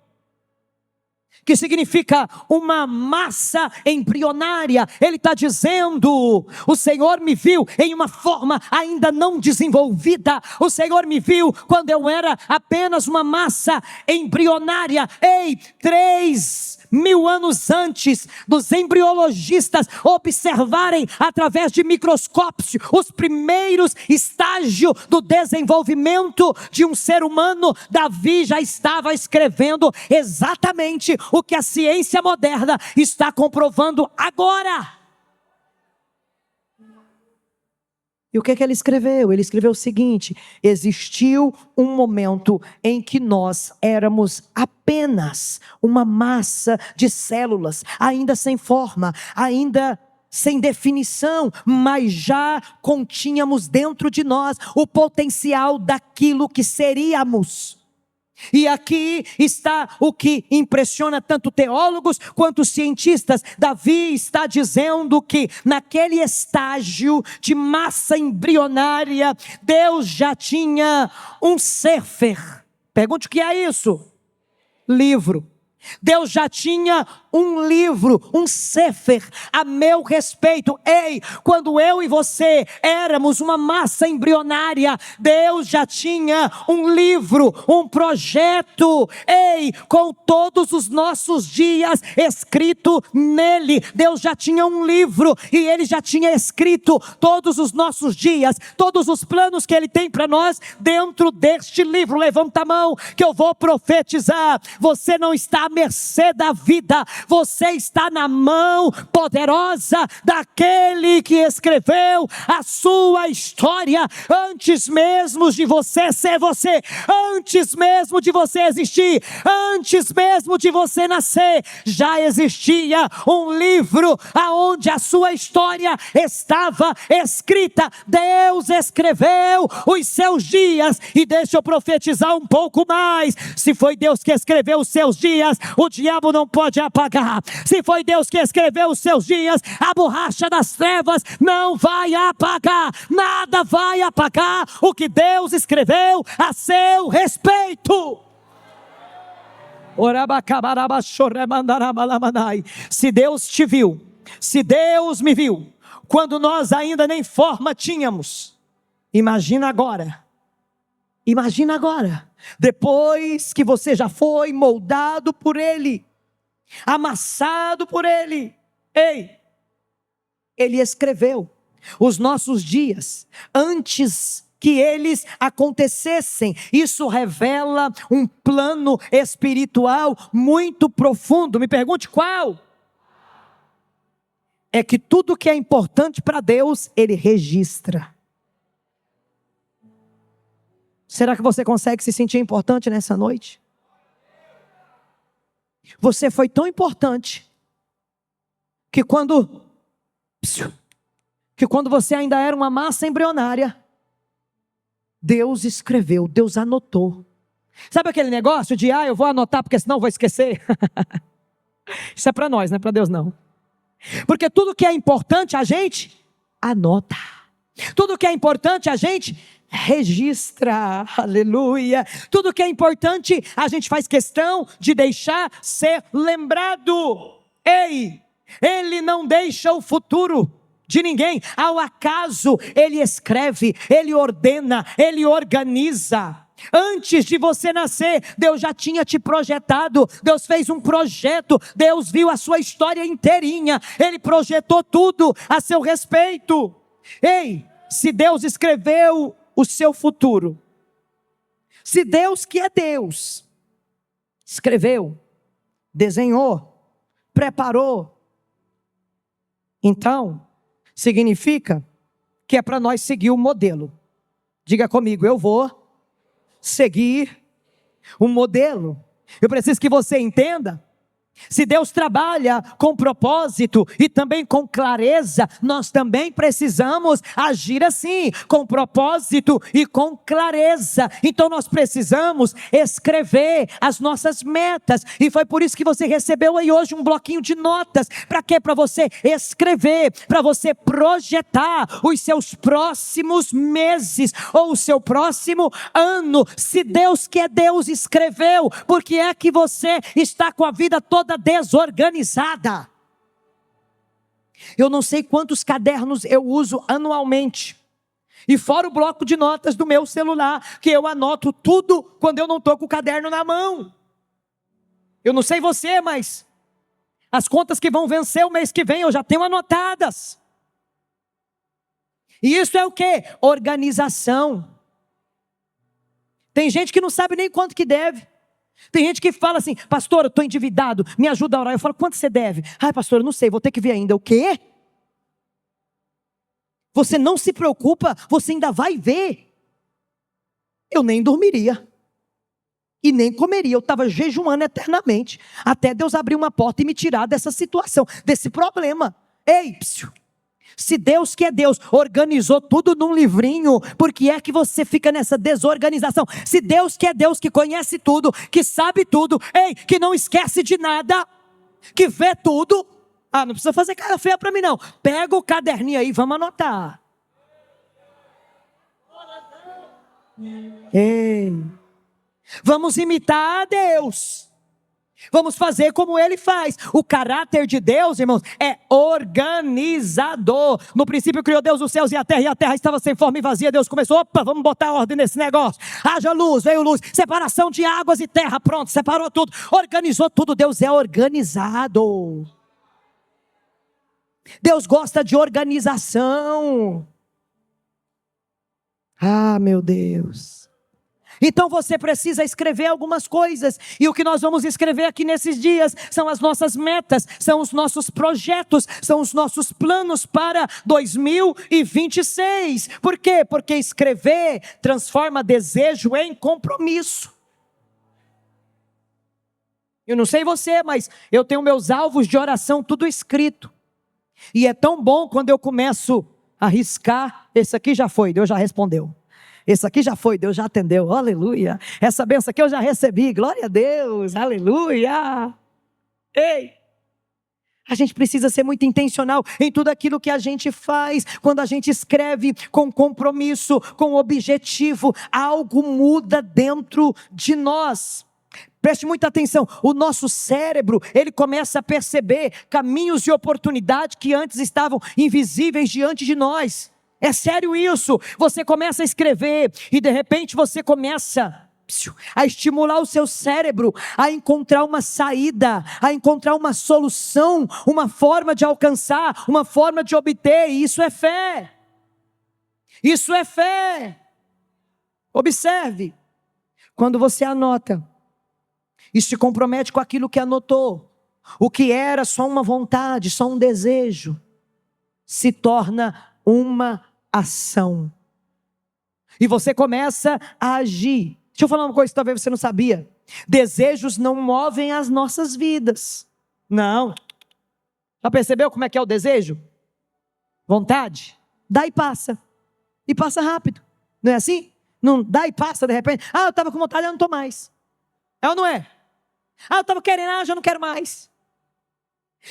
que significa uma massa embrionária. Ele está dizendo: o Senhor me viu em uma forma ainda não desenvolvida. O Senhor me viu quando eu era apenas uma massa embrionária. Ei, 3.000 anos antes dos embriologistas observarem através de microscópios os primeiros estágios do desenvolvimento de um ser humano, Davi já estava escrevendo exatamente o que a ciência moderna está comprovando agora. E o que ele escreveu? Ele escreveu o seguinte: existiu um momento em que nós éramos apenas uma massa de células, ainda sem forma, ainda sem definição, mas já continhamos dentro de nós o potencial daquilo que seríamos. E aqui está o que impressiona tanto teólogos quanto cientistas. Davi está dizendo que naquele estágio de massa embrionária, Deus já tinha um sefer. Pergunte o que é isso? Livro. Deus já tinha um livro, um sefer a meu respeito. Ei, quando eu e você éramos uma massa embrionária, Deus já tinha um livro, um projeto, ei, com todos os nossos dias escrito nele. Deus já tinha um livro e Ele já tinha escrito todos os nossos dias, todos os planos que Ele tem para nós dentro deste livro. Levanta a mão que eu vou profetizar. Você não está à mercê da vida, você está na mão poderosa daquele que escreveu a sua história antes mesmo de você ser você, antes mesmo de você existir, antes mesmo de você nascer. Já existia um livro aonde a sua história estava escrita. Deus escreveu os seus dias. E deixa eu profetizar um pouco mais: se foi Deus que escreveu os seus dias, o diabo não pode apagar. Se foi Deus que escreveu os seus dias, a borracha das trevas não vai apagar. Nada vai apagar o que Deus escreveu a seu respeito. Se Deus te viu, se Deus me viu quando nós ainda nem forma tínhamos, imagina agora. Imagina agora, depois que você já foi moldado por Ele, amassado por Ele. Ei, Ele escreveu os nossos dias antes que eles acontecessem. Isso revela um plano espiritual muito profundo. Me pergunte qual? É que tudo que é importante para Deus, Ele registra. Será que você consegue se sentir importante nessa noite? Você foi tão importante que quando você ainda era uma massa embrionária, Deus escreveu, Deus anotou. Sabe aquele negócio de, eu vou anotar porque senão eu vou esquecer? Isso é para nós, não é para Deus não. Porque tudo que é importante a gente anota. Tudo que é importante a gente registra, aleluia. Tudo que é importante a gente faz questão de deixar ser lembrado. Ei, Ele não deixa o futuro de ninguém ao acaso. Ele escreve, Ele ordena, Ele organiza. Antes de você nascer, Deus já tinha te projetado. Deus fez um projeto. Deus viu a sua história inteirinha. Ele projetou tudo a seu respeito. Ei, se Deus escreveu o seu futuro, se Deus, que é Deus, escreveu, desenhou, preparou, então significa que é para nós seguir o modelo. Diga comigo: eu vou seguir o modelo. Eu preciso que você entenda Se Deus trabalha com propósito e também com clareza, nós também precisamos agir assim, com propósito e com clareza. Então nós precisamos escrever as nossas metas, e foi por isso que você recebeu aí hoje um bloquinho de notas. Para quê? Para você escrever, para você projetar os seus próximos meses ou o seu próximo ano. Se Deus, que é Deus, escreveu, por que é que você está com a vida toda desorganizada? Eu não sei quantos cadernos eu uso anualmente, e fora o bloco de notas do meu celular, que eu anoto tudo quando eu não estou com o caderno na mão. Eu não sei você, mas as contas que vão vencer o mês que vem eu já tenho anotadas. E isso é o quê? Organização. Tem gente que não sabe nem quanto que deve. Tem gente que fala assim: pastor, eu estou endividado, me ajuda a orar. Eu falo: quanto você deve? Ai, pastor, eu não sei, vou ter que ver ainda. O quê? Você não se preocupa, você ainda vai ver. Eu nem dormiria e nem comeria, eu estava jejuando eternamente, até Deus abrir uma porta e me tirar dessa situação, desse problema. Ei, psiu. Se Deus, que é Deus, organizou tudo num livrinho, por que é que você fica nessa desorganização? Se Deus, que é Deus, que conhece tudo, que sabe tudo, ei, que não esquece de nada, que vê tudo, não precisa fazer cara feia para mim não, pega o caderninho aí, vamos anotar. Ei, vamos imitar a Deus. Vamos fazer como Ele faz. O caráter de Deus, irmãos, é organizador. No princípio criou Deus os céus e a terra estava sem forma e vazia. Deus começou: opa, vamos botar ordem nesse negócio. Haja luz, veio luz, separação de águas e terra, pronto, separou tudo, organizou tudo. Deus é organizado. Deus gosta de organização. Meu Deus. Então você precisa escrever algumas coisas, e o que nós vamos escrever aqui nesses dias são as nossas metas, são os nossos projetos, são os nossos planos para 2026. Por quê? Porque escrever transforma desejo em compromisso. Eu não sei você, mas eu tenho meus alvos de oração tudo escrito, e é tão bom quando eu começo a riscar: esse aqui já foi, Deus já respondeu. Esse aqui já foi, Deus já atendeu, aleluia. Essa bênção aqui eu já recebi, glória a Deus, aleluia. Ei, a gente precisa ser muito intencional em tudo aquilo que a gente faz. Quando a gente escreve com compromisso, com objetivo, algo muda dentro de nós. Preste muita atenção, o nosso cérebro, ele começa a perceber caminhos de oportunidade que antes estavam invisíveis diante de nós. É sério isso. Você começa a escrever e de repente você começa a estimular o seu cérebro a encontrar uma saída, a encontrar uma solução, uma forma de alcançar, uma forma de obter. E isso é fé. Isso é fé. Observe, quando você anota e se compromete com aquilo que anotou, o que era só uma vontade, só um desejo, se torna uma ação. E você começa a agir. Deixa eu falar uma coisa que talvez você não sabia. Desejos não movem as nossas vidas. Não. Já percebeu como é que é o desejo? Vontade. Dá e passa. E passa rápido. Não é assim? Não dá e passa de repente. Eu estava com vontade, eu não estou mais. É ou não é? Eu estava querendo, já não quero mais.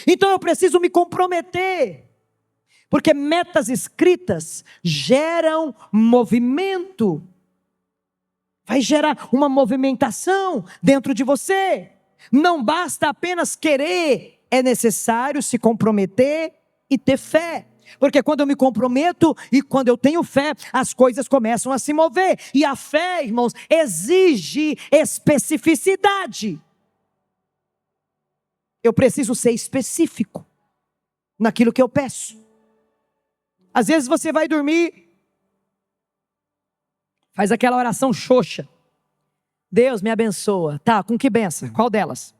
Então eu preciso me comprometer. Porque metas escritas geram movimento. Vai gerar uma movimentação dentro de você. Não basta apenas querer, é necessário se comprometer e ter fé. Porque quando eu me comprometo e quando eu tenho fé, as coisas começam a se mover. E a fé, irmãos, exige especificidade. Eu preciso ser específico naquilo que eu peço. Às vezes você vai dormir, faz aquela oração xoxa: Deus me abençoa. Tá, com que benção? Qual delas?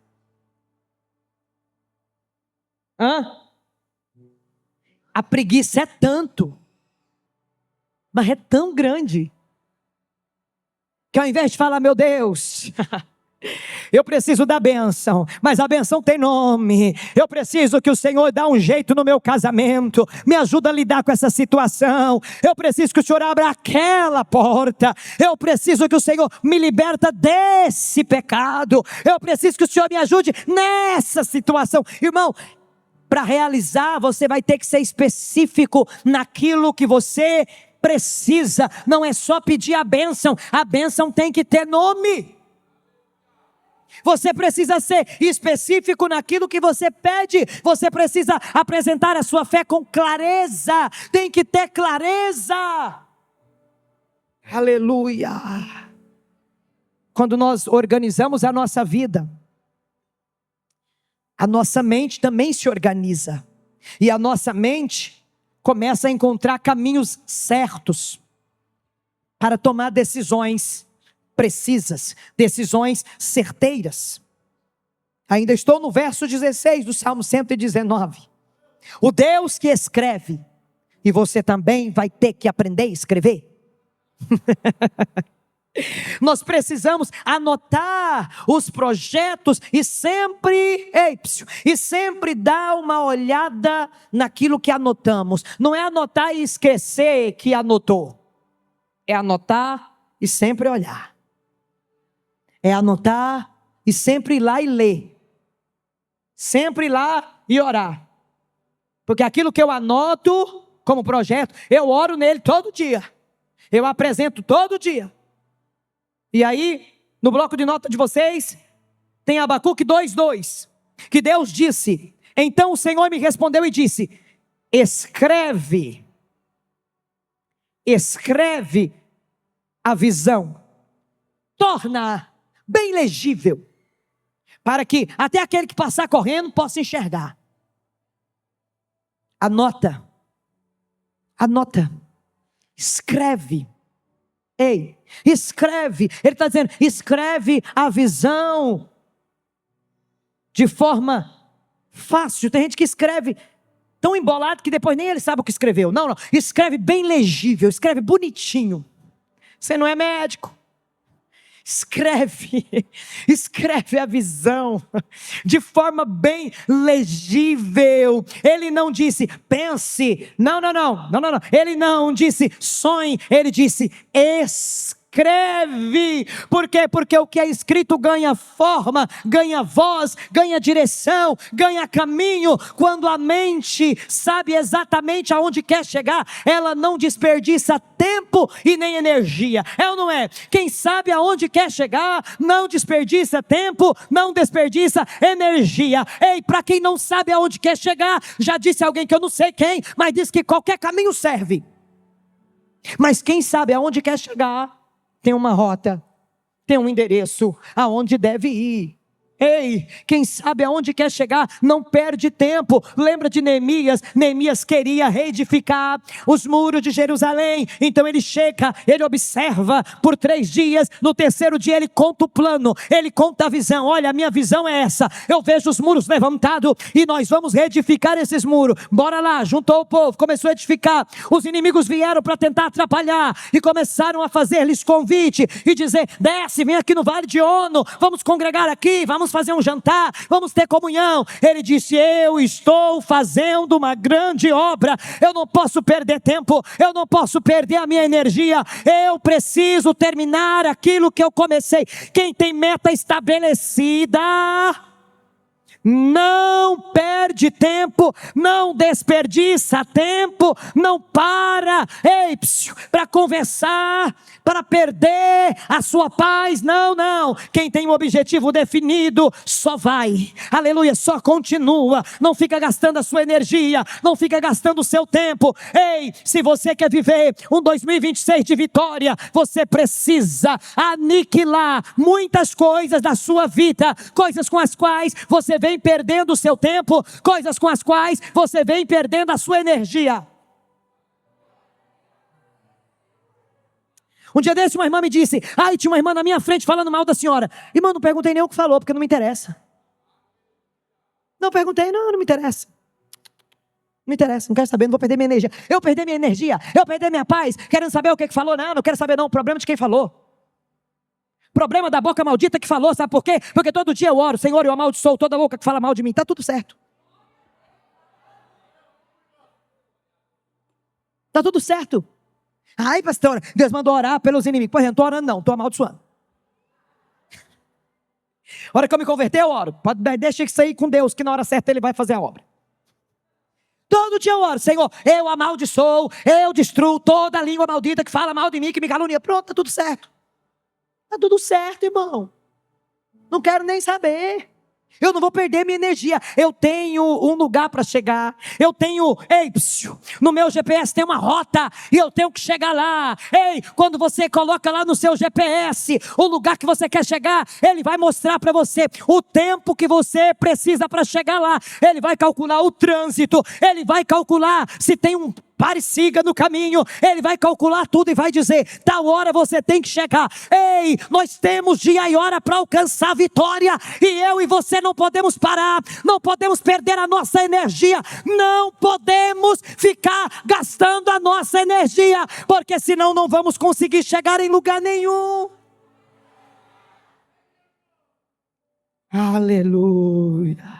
A preguiça é tanto, mas é tão grande, que ao invés de falar: meu Deus, Eu preciso da bênção, mas a bênção tem nome. Eu preciso que o Senhor dê um jeito no meu casamento, me ajuda a lidar com essa situação. Eu preciso que o Senhor abra aquela porta. Eu preciso que o Senhor me liberta desse pecado. Eu preciso que o Senhor me ajude nessa situação. Irmão, para realizar, você vai ter que ser específico naquilo que você precisa. Não é só pedir a bênção tem que ter nome. Você precisa ser específico naquilo que você pede. Você precisa apresentar a sua fé com clareza. Tem que ter clareza. Aleluia. Quando nós organizamos a nossa vida, a nossa mente também se organiza. E a nossa mente começa a encontrar caminhos certos para tomar decisões precisas, decisões certeiras. Ainda estou no verso 16 do Salmo 119. O Deus que escreve, e você também vai ter que aprender a escrever. Nós precisamos anotar os projetos e sempre dar uma olhada naquilo que anotamos. Não é anotar e esquecer que anotou. É anotar e sempre olhar. É anotar e sempre ir lá e ler. Sempre ir lá e orar. Porque aquilo que eu anoto como projeto, eu oro nele todo dia. Eu apresento todo dia. E aí, no bloco de nota de vocês, tem Abacuque 2:2. Que Deus disse, então o Senhor me respondeu e disse, escreve a visão. Torna bem legível, para que até aquele que passar correndo possa enxergar. Anota, escreve, escreve, ele está dizendo, escreve a visão, de forma fácil. Tem gente que escreve tão embolado que depois nem ele sabe o que escreveu. Não, escreve bem legível, escreve bonitinho. Você não é médico. Escreve a visão de forma bem legível. Ele não disse pense, não. Ele não disse sonhe, ele disse escreve. Por quê? Porque o que é escrito ganha forma, ganha voz, ganha direção, ganha caminho. Quando a mente sabe exatamente aonde quer chegar, ela não desperdiça tempo e nem energia. É ou não é? Quem sabe aonde quer chegar, não desperdiça tempo, não desperdiça energia. Ei, para quem não sabe aonde quer chegar, já disse alguém que eu não sei quem, mas disse que qualquer caminho serve. Mas quem sabe aonde quer chegar, tem uma rota, tem um endereço aonde deve ir. Ei, quem sabe aonde quer chegar, não perde tempo. Lembra de Neemias? Neemias queria reedificar os muros de Jerusalém. Então ele chega, ele observa por 3 dias. No terceiro dia ele conta o plano, ele conta a visão. Olha, a minha visão é essa. Eu vejo os muros levantados e nós vamos reedificar esses muros. Bora lá, juntou o povo, começou a edificar. Os inimigos vieram para tentar atrapalhar e começaram a fazer-lhes convite e dizer, desce, vem aqui no Vale de Ono, vamos congregar aqui, vamos fazer um jantar, vamos ter comunhão. Ele disse, eu estou fazendo uma grande obra, eu não posso perder tempo, eu não posso perder a minha energia, eu preciso terminar aquilo que eu comecei. Quem tem meta estabelecida não perde tempo, não desperdiça tempo, não para para conversar, para perder a sua paz. Não, quem tem um objetivo definido só vai, aleluia, só continua, não fica gastando a sua energia, não fica gastando o seu tempo. Ei, se você quer viver um 2026 de vitória, você precisa aniquilar muitas coisas da sua vida, coisas com as quais você vem perdendo o seu tempo, coisas com as quais você vem perdendo a sua energia. Um dia desse uma irmã me disse, tinha uma irmã na minha frente falando mal da senhora. Irmão, não perguntei nem o que falou, porque não me interessa. Não perguntei, não me interessa. Não me interessa, não quero saber, não vou perder minha energia. Eu perder minha energia, eu perder minha paz, querendo saber o que falou. Não quero saber não, o problema é de quem falou. problema da boca maldita que falou, sabe por quê? Porque todo dia eu oro, Senhor, eu amaldiçoo toda boca que fala mal de mim. Está tudo certo. Está tudo certo. Ai, pastor, Deus mandou orar pelos inimigos. Pois eu não estou orando não, estou amaldiçoando. A hora que eu me converter, eu oro. Deixa isso aí com Deus, que na hora certa Ele vai fazer a obra. Todo dia eu oro, Senhor, eu amaldiçoo, eu destruo toda a língua maldita que fala mal de mim, que me calunia. Pronto, está tudo certo. Está tudo certo, irmão. Não quero nem saber. Eu não vou perder minha energia. Eu tenho um lugar para chegar. Eu tenho, no meu GPS tem uma rota e eu tenho que chegar lá. Quando você coloca lá no seu GPS o lugar que você quer chegar, ele vai mostrar para você o tempo que você precisa para chegar lá. Ele vai calcular o trânsito. Ele vai calcular se tem um pare-siga no caminho, ele vai calcular tudo e vai dizer, tal hora você tem que chegar. Nós temos dia e hora para alcançar a vitória, e eu e você não podemos parar, não podemos perder a nossa energia, não podemos ficar gastando a nossa energia, porque senão não vamos conseguir chegar em lugar nenhum. Aleluia.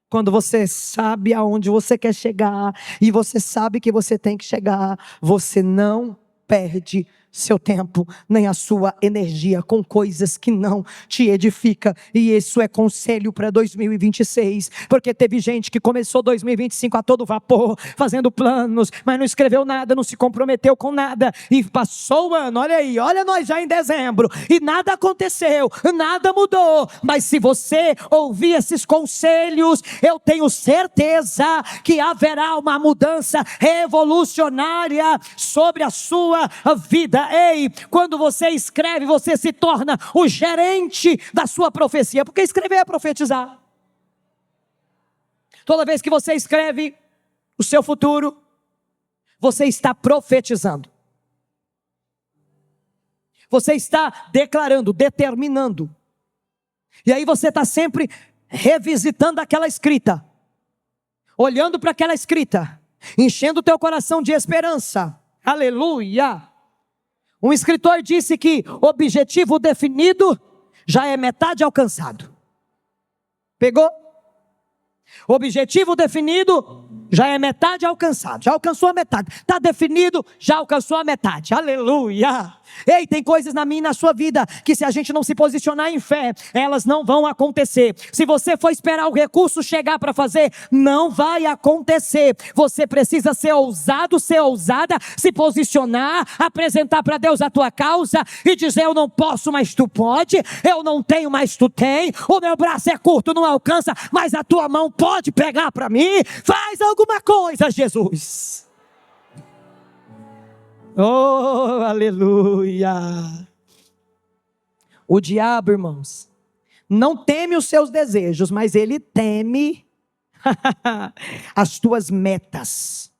Quando você sabe aonde você quer chegar, e você sabe que você tem que chegar, você não perde seu tempo, nem a sua energia com coisas que não te edificam. E isso é conselho para 2026, porque teve gente que começou 2025 a todo vapor, fazendo planos, mas não escreveu nada, não se comprometeu com nada, e passou o ano, olha aí, olha nós já em dezembro, e nada aconteceu, nada mudou. Mas se você ouvir esses conselhos, eu tenho certeza que haverá uma mudança revolucionária sobre a sua vida. Quando você escreve, você se torna o gerente da sua profecia, porque escrever é profetizar. Toda vez que você escreve o seu futuro, você está profetizando. Você está declarando, determinando. E aí você está sempre revisitando aquela escrita, olhando para aquela escrita, enchendo o teu coração de esperança. Aleluia! Um escritor disse que objetivo definido já é metade alcançado. Pegou? Objetivo definido já é metade alcançado. Já alcançou a metade. Está definido, já alcançou a metade. Aleluia! Tem coisas na minha e na sua vida que, se a gente não se posicionar em fé, elas não vão acontecer. Se você for esperar o recurso chegar para fazer, não vai acontecer. Você precisa ser ousado, ser ousada, se posicionar, apresentar para Deus a tua causa e dizer: eu não posso, mas tu pode. Eu não tenho, mas tu tem. O meu braço é curto, não alcança, mas a tua mão pode pegar para mim. Faz alguma coisa, Jesus. Oh, aleluia. O diabo, irmãos, não teme os seus desejos, mas ele teme as tuas metas.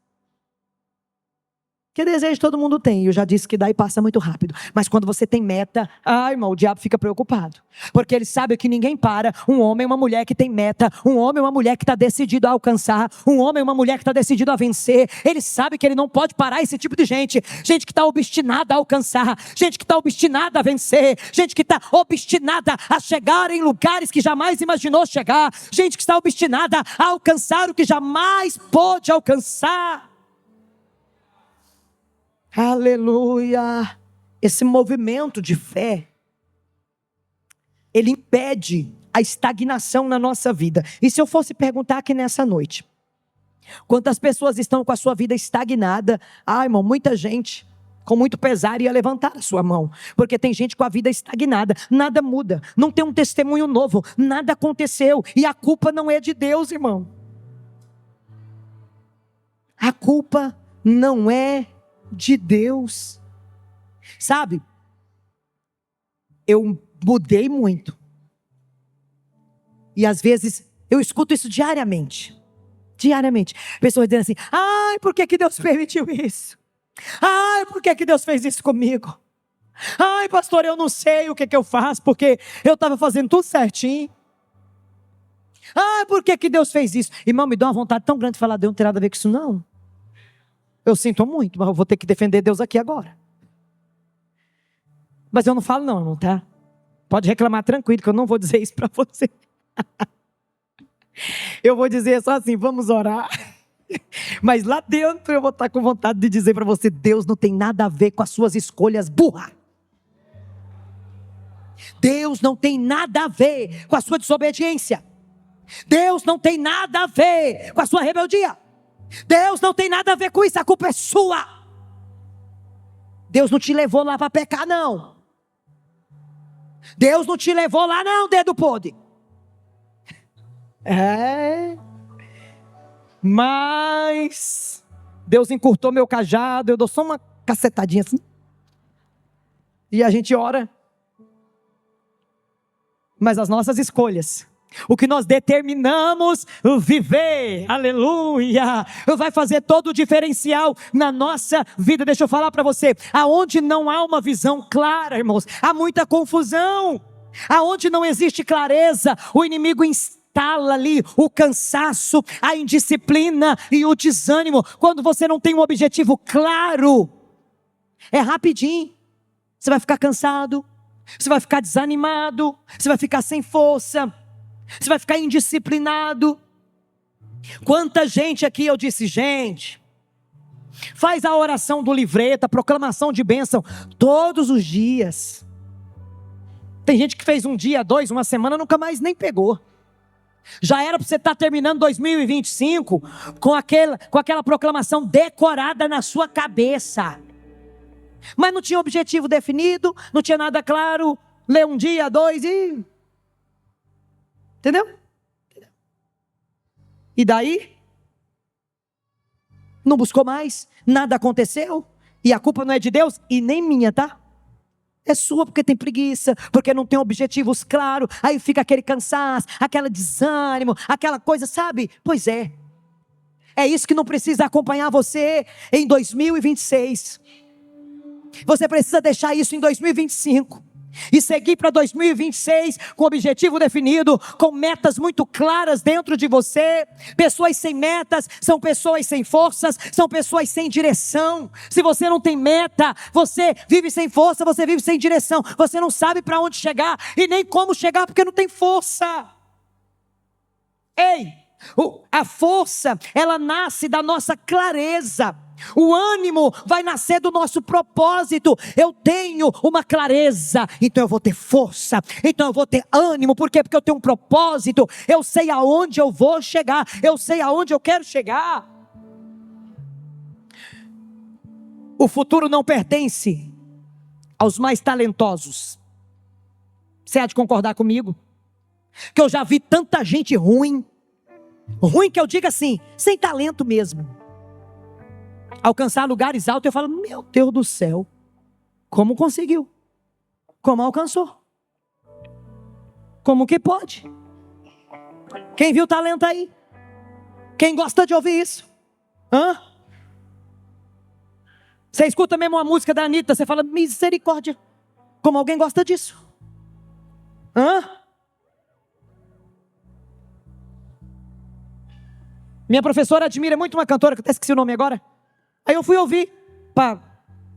Que desejo todo mundo tem, eu já disse que dá e passa muito rápido. Mas quando você tem meta, irmão, o diabo fica preocupado. Porque ele sabe que ninguém para um homem e uma mulher que tem meta, um homem e uma mulher que está decidido a alcançar, um homem e uma mulher que está decidido a vencer. Ele sabe que ele não pode parar esse tipo de gente. Gente que está obstinada a alcançar, gente que está obstinada a vencer, gente que está obstinada a chegar em lugares que jamais imaginou chegar, gente que está obstinada a alcançar o que jamais pôde alcançar. Aleluia! Esse movimento de fé, ele impede a estagnação na nossa vida. E se eu fosse perguntar aqui nessa noite, quantas pessoas estão com a sua vida estagnada? Irmão, muita gente, com muito pesar, ia levantar a sua mão. Porque tem gente com a vida estagnada, nada muda, não tem um testemunho novo, nada aconteceu. E a culpa não é de Deus, irmão. A culpa não é de Deus. Sabe, eu mudei muito, e às vezes eu escuto isso diariamente, pessoas dizendo assim: por que Deus permitiu isso? Por que Deus fez isso comigo? Pastor, eu não sei o que eu faço, porque eu estava fazendo tudo certinho. Por que Deus fez isso? Irmão, me dá uma vontade tão grande de falar: Deus não tem nada a ver com isso não. Eu sinto muito, mas eu vou ter que defender Deus aqui agora. Mas eu não falo não, irmão, tá? Pode reclamar tranquilo, que eu não vou dizer isso para você. Eu vou dizer só assim, vamos orar. Mas lá dentro eu vou estar com vontade de dizer para você, Deus não tem nada a ver com as suas escolhas burras. Deus não tem nada a ver com a sua desobediência. Deus não tem nada a ver com a sua rebeldia. Deus não tem nada a ver com isso, a culpa é sua. Deus não te levou lá para pecar, não. Deus não te levou lá, não, dedo podre. Mas Deus encurtou meu cajado, eu dou só uma cacetadinha assim. E a gente ora. Mas as nossas escolhas, o que nós determinamos viver, aleluia, vai fazer todo o diferencial na nossa vida. Deixa eu falar para você, aonde não há uma visão clara, irmãos, há muita confusão. Aonde não existe clareza, o inimigo instala ali o cansaço, a indisciplina e o desânimo. Quando você não tem um objetivo claro, é rapidinho, você vai ficar cansado, você vai ficar desanimado, você vai ficar sem força, você vai ficar indisciplinado. Quanta gente aqui, eu disse, gente, faz a oração do livreto, a proclamação de bênção todos os dias. Tem gente que fez um dia, dois, uma semana, nunca mais nem pegou. Já era para você estar terminando 2025 com aquela proclamação decorada na sua cabeça. Mas não tinha objetivo definido, não tinha nada claro. Lê um dia, dois e... Entendeu? E daí? Não buscou mais, nada aconteceu. E a culpa não é de Deus e nem minha, tá? É sua porque tem preguiça, porque não tem objetivos claros. Aí fica aquele cansaço, aquele desânimo, aquela coisa, sabe? Pois é. É isso que não precisa acompanhar você em 2026. Você precisa deixar isso em 2025 e seguir para 2026 com objetivo definido, com metas muito claras dentro de você. Pessoas sem metas são pessoas sem forças, são pessoas sem direção. Se você não tem meta, você vive sem força, você vive sem direção, você não sabe para onde chegar e nem como chegar porque não tem força. Ei, a força, ela nasce da nossa clareza. O ânimo vai nascer do nosso propósito. Eu tenho uma clareza, então eu vou ter força, então eu vou ter ânimo. Por quê? Porque eu tenho um propósito. Eu sei aonde eu vou chegar, eu sei aonde eu quero chegar. O futuro não pertence aos mais talentosos. Você há de concordar comigo? Que eu já vi tanta gente ruim que eu digo assim, sem talento mesmo, alcançar lugares altos. Eu falo, meu Deus do céu, como conseguiu? Como alcançou? Como que pode? Quem viu talento aí? Quem gosta de ouvir isso? Hã? Você escuta mesmo uma música da Anitta, você fala, misericórdia, como alguém gosta disso? Hã? Minha professora admira muito uma cantora, que eu até esqueci o nome agora. Aí eu fui ouvir, para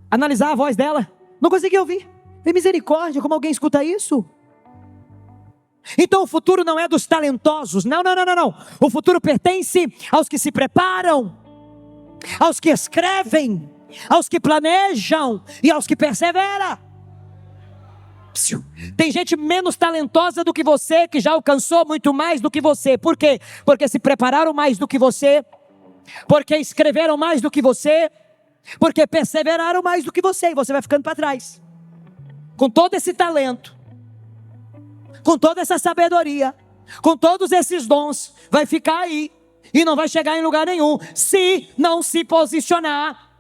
analisar a voz dela. Não consegui ouvir. Tem misericórdia, como alguém escuta isso? Então o futuro não é dos talentosos. Não. O futuro pertence aos que se preparam, aos que escrevem, aos que planejam e aos que perseveram. Tem gente menos talentosa do que você, que já alcançou muito mais do que você. Por quê? Porque se prepararam mais do que você, porque escreveram mais do que você, porque perseveraram mais do que você. E você vai ficando para trás. Com todo esse talento, com toda essa sabedoria, com todos esses dons, vai ficar aí e não vai chegar em lugar nenhum, se não se posicionar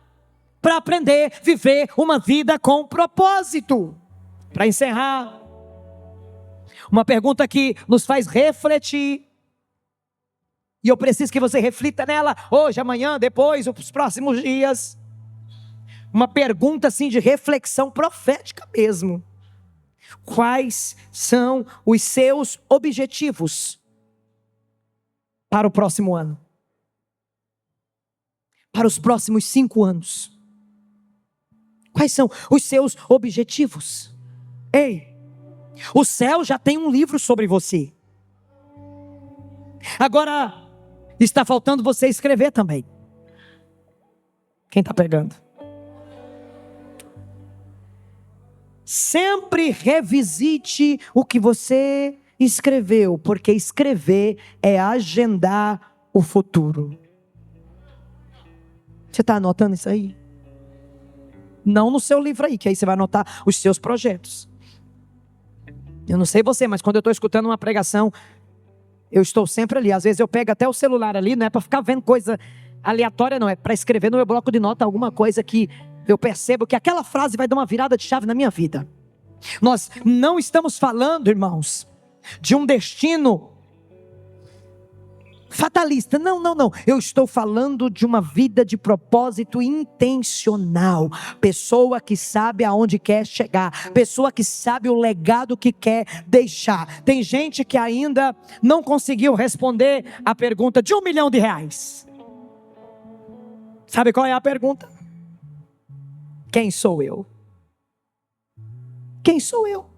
para aprender a viver uma vida com propósito. Para encerrar, uma pergunta que nos faz refletir, e eu preciso que você reflita nela hoje, amanhã, depois, os próximos dias. Uma pergunta assim de reflexão profética mesmo. Quais são os seus objetivos para o próximo ano? Para os próximos 5 anos? Quais são os seus objetivos? Ei, o céu já tem um livro sobre você. Agora, está faltando você escrever também. Quem está pegando? Sempre revisite o que você escreveu, porque escrever é agendar o futuro. Você está anotando isso aí? Não no seu livro aí, que aí você vai anotar os seus projetos. Eu não sei você, mas quando eu estou escutando uma pregação, eu estou sempre ali. Às vezes eu pego até o celular ali, não é para ficar vendo coisa aleatória, não. É para escrever no meu bloco de nota alguma coisa que eu percebo que aquela frase vai dar uma virada de chave na minha vida. Nós não estamos falando, irmãos, de um destino fatalista. Não. Eu estou falando de uma vida de propósito intencional. Pessoa que sabe aonde quer chegar. Pessoa que sabe o legado que quer deixar. Tem gente que ainda não conseguiu responder a pergunta de R$1 milhão. Sabe qual é a pergunta? Quem sou eu? Quem sou eu? O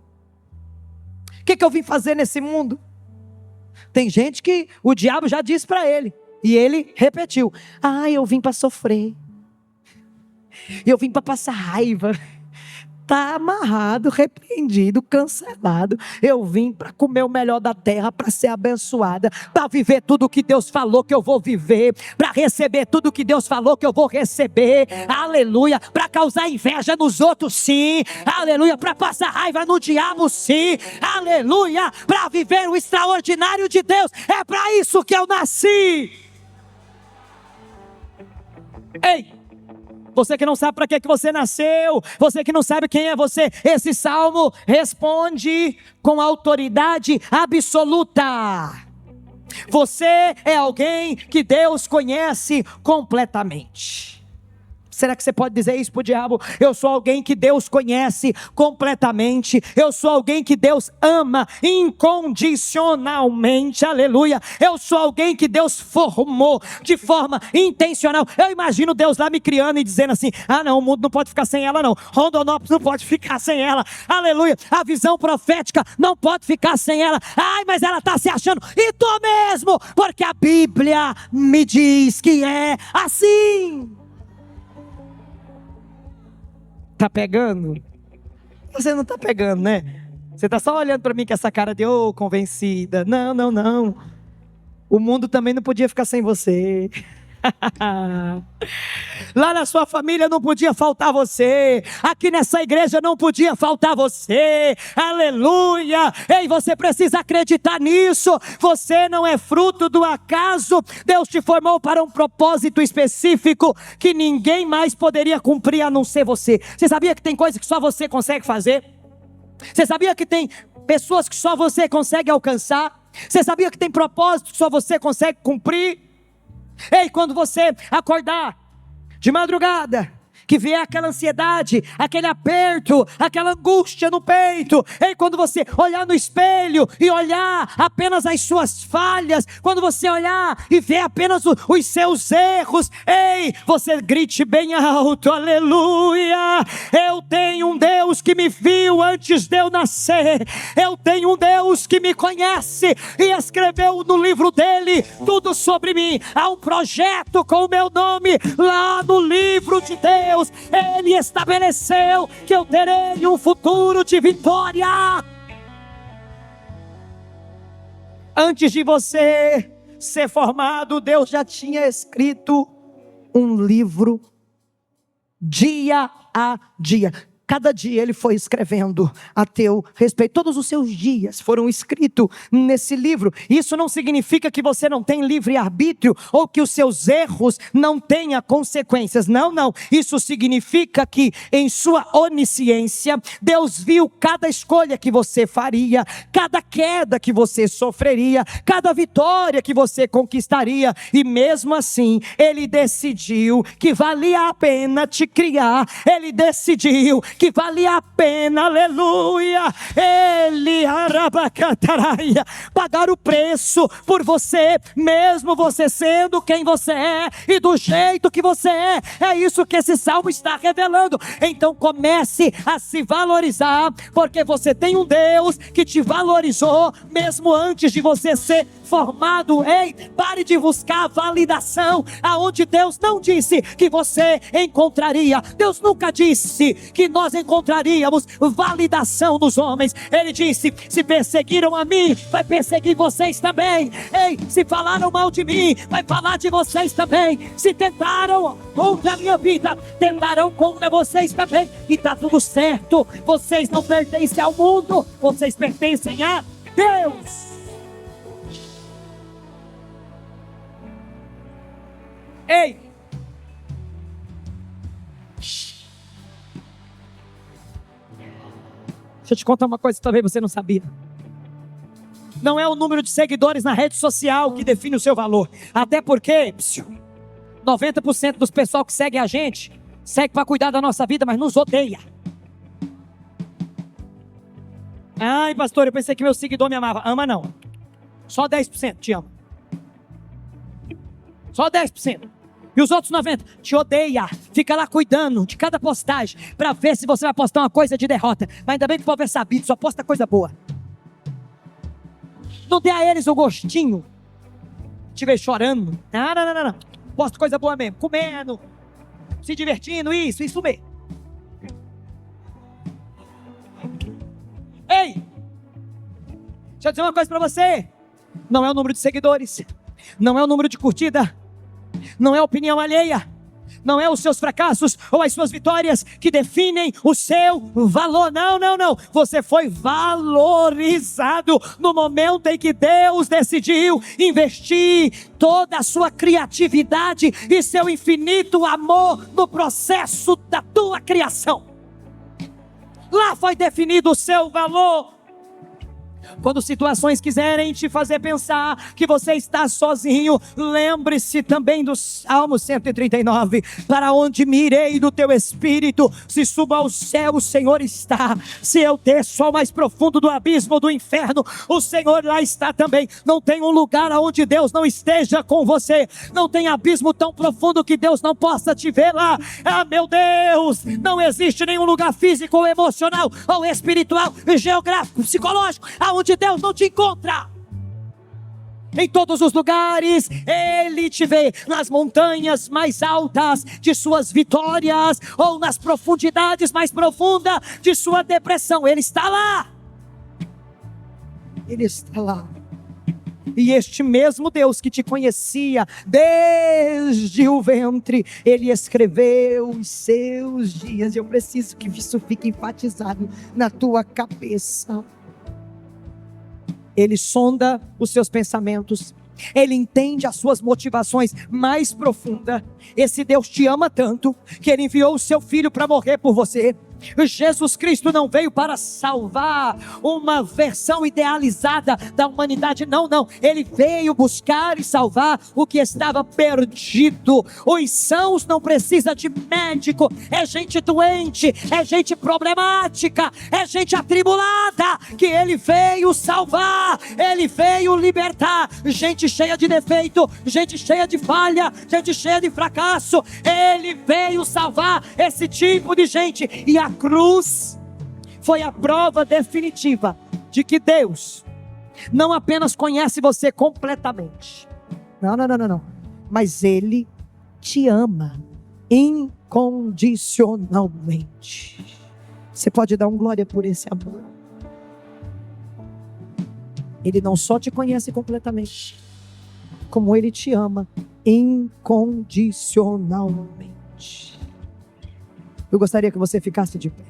que eu vim fazer nesse mundo? Tem gente que o diabo já disse para ele, e ele repetiu: eu vim para sofrer, eu vim para passar raiva. Está amarrado, repreendido, cancelado. Eu vim para comer o melhor da terra, para ser abençoada, para viver tudo que Deus falou que eu vou viver, para receber tudo que Deus falou que eu vou receber, aleluia, para causar inveja nos outros, sim, aleluia, para passar raiva no diabo, sim, aleluia, para viver o extraordinário de Deus. É para isso que eu nasci. Ei! Você que não sabe para que você nasceu, você que não sabe quem é você, esse salmo responde com autoridade absoluta. Você é alguém que Deus conhece completamente. Será que você pode dizer isso para o diabo? Eu sou alguém que Deus conhece completamente. Eu sou alguém que Deus ama incondicionalmente. Aleluia. Eu sou alguém que Deus formou de forma intencional. Eu imagino Deus lá me criando e dizendo assim: não, o mundo não pode ficar sem ela não. Rondonópolis não pode ficar sem ela. Aleluia. A visão profética não pode ficar sem ela. Mas ela está se achando. E tô mesmo, porque a Bíblia me diz que é assim. Tá pegando? Você não tá pegando, né? Você tá só olhando para mim com essa cara de convencida. Não. O mundo também não podia ficar sem você. Lá na sua família não podia faltar você. Aqui nessa igreja não podia faltar você. Aleluia. Ei, você precisa acreditar nisso. Você não é fruto do acaso. Deus te formou para um propósito específico que ninguém mais poderia cumprir a não ser você. Você sabia que tem coisa que só você consegue fazer? Você sabia que tem pessoas que só você consegue alcançar? Você sabia que tem propósitos que só você consegue cumprir? Ei, quando você acordar de madrugada, que vier aquela ansiedade, aquele aperto, aquela angústia no peito. Ei, quando você olhar no espelho e olhar apenas as suas falhas, quando você olhar e ver apenas os seus erros, ei, você grite bem alto: aleluia, eu tenho um Deus que me viu antes de eu nascer, eu tenho um Deus que me conhece e escreveu no livro dele tudo sobre mim. Há um projeto com o meu nome lá no livro de Deus. Ele estabeleceu que eu terei um futuro de vitória. Antes de você ser formado, Deus já tinha escrito um livro dia a dia. Cada dia Ele foi escrevendo a teu respeito. Todos os seus dias foram escritos nesse livro. Isso não significa que você não tem livre-arbítrio ou que os seus erros não tenham consequências. Não. Isso significa que em sua onisciência, Deus viu cada escolha que você faria, cada queda que você sofreria, cada vitória que você conquistaria. E mesmo assim, Ele decidiu que valia a pena te criar. Ele decidiu que valia a pena, aleluia, Ele arabacataraia, pagar o preço por você, mesmo você sendo quem você é e do jeito que você é isso que esse salmo está revelando. Então comece a se valorizar, porque você tem um Deus que te valorizou, mesmo antes de você ser formado. Ei, pare de buscar validação aonde Deus não disse que você encontraria. Deus nunca disse que nós encontraríamos validação nos homens. Ele disse: se perseguiram a mim, vai perseguir vocês também. Ei, se falaram mal de mim, vai falar de vocês também. Se tentaram contra a minha vida, tentarão contra vocês também. E está tudo certo. Vocês não pertencem ao mundo, vocês pertencem a Deus. Ei! Deixa eu te contar uma coisa que talvez você não sabia. Não é o número de seguidores na rede social que define o seu valor. Até porque 90% dos pessoal que segue a gente segue para cuidar da nossa vida, mas nos odeia. Ai, pastor, eu pensei que meu seguidor me amava. Ama não. Só 10% te ama. Só 10%. E os outros 90% te odeia. Fica lá cuidando de cada postagem para ver se você vai postar uma coisa de derrota. Mas ainda bem que o povo é sabido, só posta coisa boa. Não dê a eles o gostinho. Te ver chorando. Não. Posta coisa boa mesmo. Comendo, se divertindo, isso mesmo. Ei! Deixa eu dizer uma coisa para você. Não é o número de seguidores. Não é o número de curtida. Não é a opinião alheia. Não é os seus fracassos ou as suas vitórias que definem o seu valor. Não. Você foi valorizado no momento em que Deus decidiu investir toda a sua criatividade e seu infinito amor no processo da tua criação. Lá foi definido o seu valor. Quando situações quiserem te fazer pensar que você está sozinho, lembre-se também do Salmo 139. Para onde me irei do teu espírito? Se subo ao céu, o Senhor está. Se eu desço ao mais profundo do abismo do inferno, o Senhor lá está também. Não tem um lugar onde Deus não esteja com você. Não tem abismo tão profundo que Deus não possa te ver lá. Ah, meu Deus, não existe nenhum lugar físico ou emocional ou espiritual, geográfico, psicológico, onde Deus não te encontra. Em todos os lugares Ele te vê, nas montanhas mais altas de suas vitórias ou nas profundidades mais profundas de sua depressão. Ele está lá. Ele está lá. E este mesmo Deus que te conhecia desde o ventre, Ele escreveu os seus dias. Eu preciso que isso fique enfatizado na tua cabeça. Ele sonda os seus pensamentos. Ele entende as suas motivações mais profundas. Esse Deus te ama tanto que Ele enviou o seu Filho para morrer por você. Jesus Cristo não veio para salvar uma versão idealizada da humanidade, não. Ele veio buscar e salvar o que estava perdido. Os sãos não precisam de médico, é gente doente, é gente problemática, é gente atribulada que Ele veio salvar. Ele veio libertar gente cheia de defeito, gente cheia de falha, gente cheia de fracasso. Ele veio salvar esse tipo de gente. E a cruz foi a prova definitiva de que Deus não apenas conhece você completamente, não, mas Ele te ama incondicionalmente. Você pode dar um glória por esse amor. Ele não só te conhece completamente, como Ele te ama incondicionalmente. Eu gostaria que você ficasse de pé.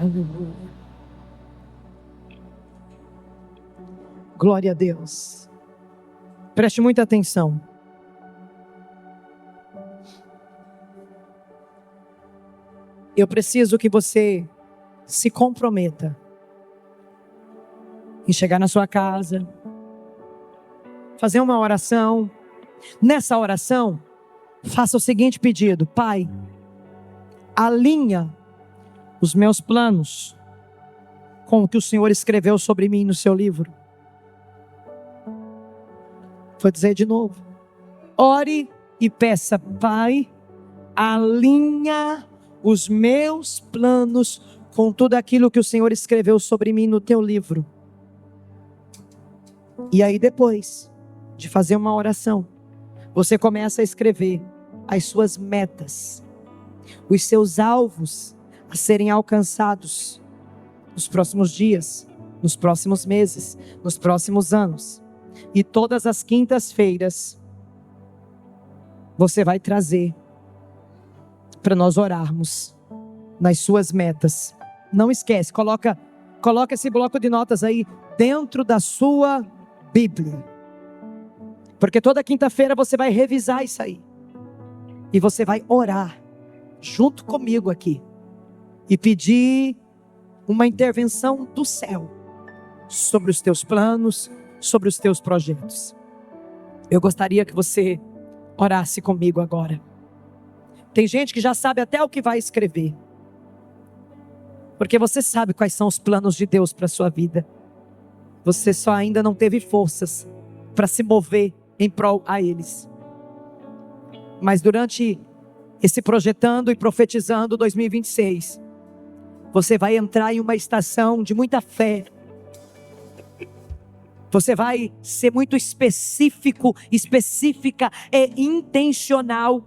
Aleluia. Glória a Deus. Preste muita atenção. Eu preciso que você se comprometa em chegar na sua casa, fazer uma oração. Nessa oração, faça o seguinte pedido: Pai, alinha os meus planos com o que o Senhor escreveu sobre mim no seu livro. Vou dizer de novo. Ore e peça: Pai, alinha os meus planos com tudo aquilo que o Senhor escreveu sobre mim no teu livro. E aí, depois de fazer uma oração, você começa a escrever as suas metas, os seus alvos a serem alcançados nos próximos dias, nos próximos meses, nos próximos anos. E todas as quintas-feiras você vai trazer para nós orarmos nas suas metas. Não esquece, coloca esse bloco de notas aí dentro da sua Bíblia. Porque toda quinta-feira você vai revisar isso aí. E você vai orar junto comigo aqui. E pedir uma intervenção do céu sobre os teus planos, sobre os teus projetos. Eu gostaria que você orasse comigo agora. Tem gente que já sabe até o que vai escrever. Porque você sabe quais são os planos de Deus para a sua vida. Você só ainda não teve forças para se mover em prol a eles. Mas durante esse projetando e profetizando 2026, você vai entrar em uma estação de muita fé. Você vai ser muito específica e intencional.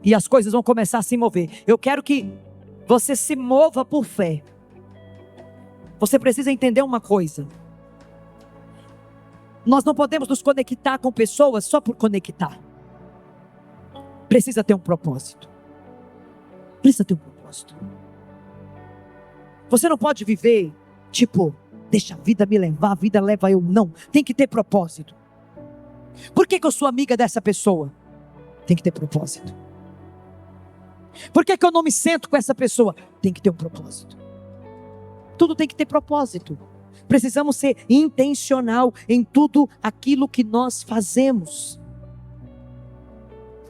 E as coisas vão começar a se mover. Eu quero que você se mova por fé. Você precisa entender uma coisa. Nós não podemos nos conectar com pessoas só por conectar. Precisa ter um propósito. Precisa ter um propósito. Você não pode viver, tipo, deixa a vida me levar, a vida leva eu. Não, tem que ter propósito. Por que eu sou amiga dessa pessoa? Tem que ter propósito. Por que eu não me sento com essa pessoa? Tem que ter um propósito. Tudo tem que ter propósito. Precisamos ser intencional em tudo aquilo que nós fazemos.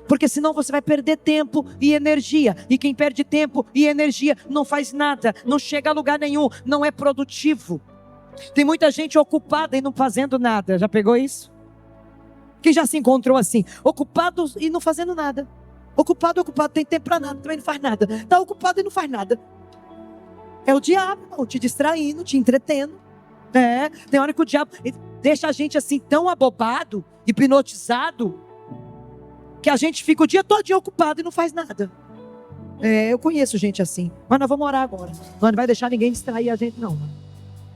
Porque senão você vai perder tempo e energia. E quem perde tempo e energia não faz nada, não chega a lugar nenhum, não é produtivo. Tem muita gente ocupada e não fazendo nada. Já pegou isso? Quem já se encontrou assim? Ocupado e não fazendo nada. Ocupado, tem tempo para nada, também não faz nada. Está ocupado e não faz nada. É o diabo, irmão, te distraindo, te entretendo. Tem hora que o diabo deixa a gente assim tão abobado, hipnotizado, que a gente fica o dia todo ocupado e não faz nada. Eu conheço gente assim. Mas nós vamos orar agora. Nós não vai deixar ninguém distrair a gente, não.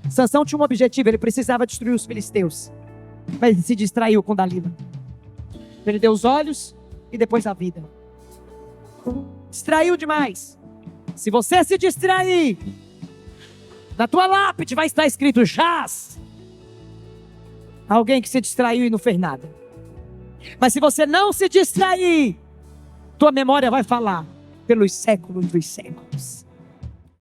Sansão tinha um objetivo, ele precisava destruir os filisteus. Mas ele se distraiu com Dalila. Ele deu os olhos e depois a vida. Distraiu demais. Se você se distrair, na tua lápide vai estar escrito jaz. Alguém que se distraiu e não fez nada. Mas se você não se distrair, tua memória vai falar pelos séculos dos séculos.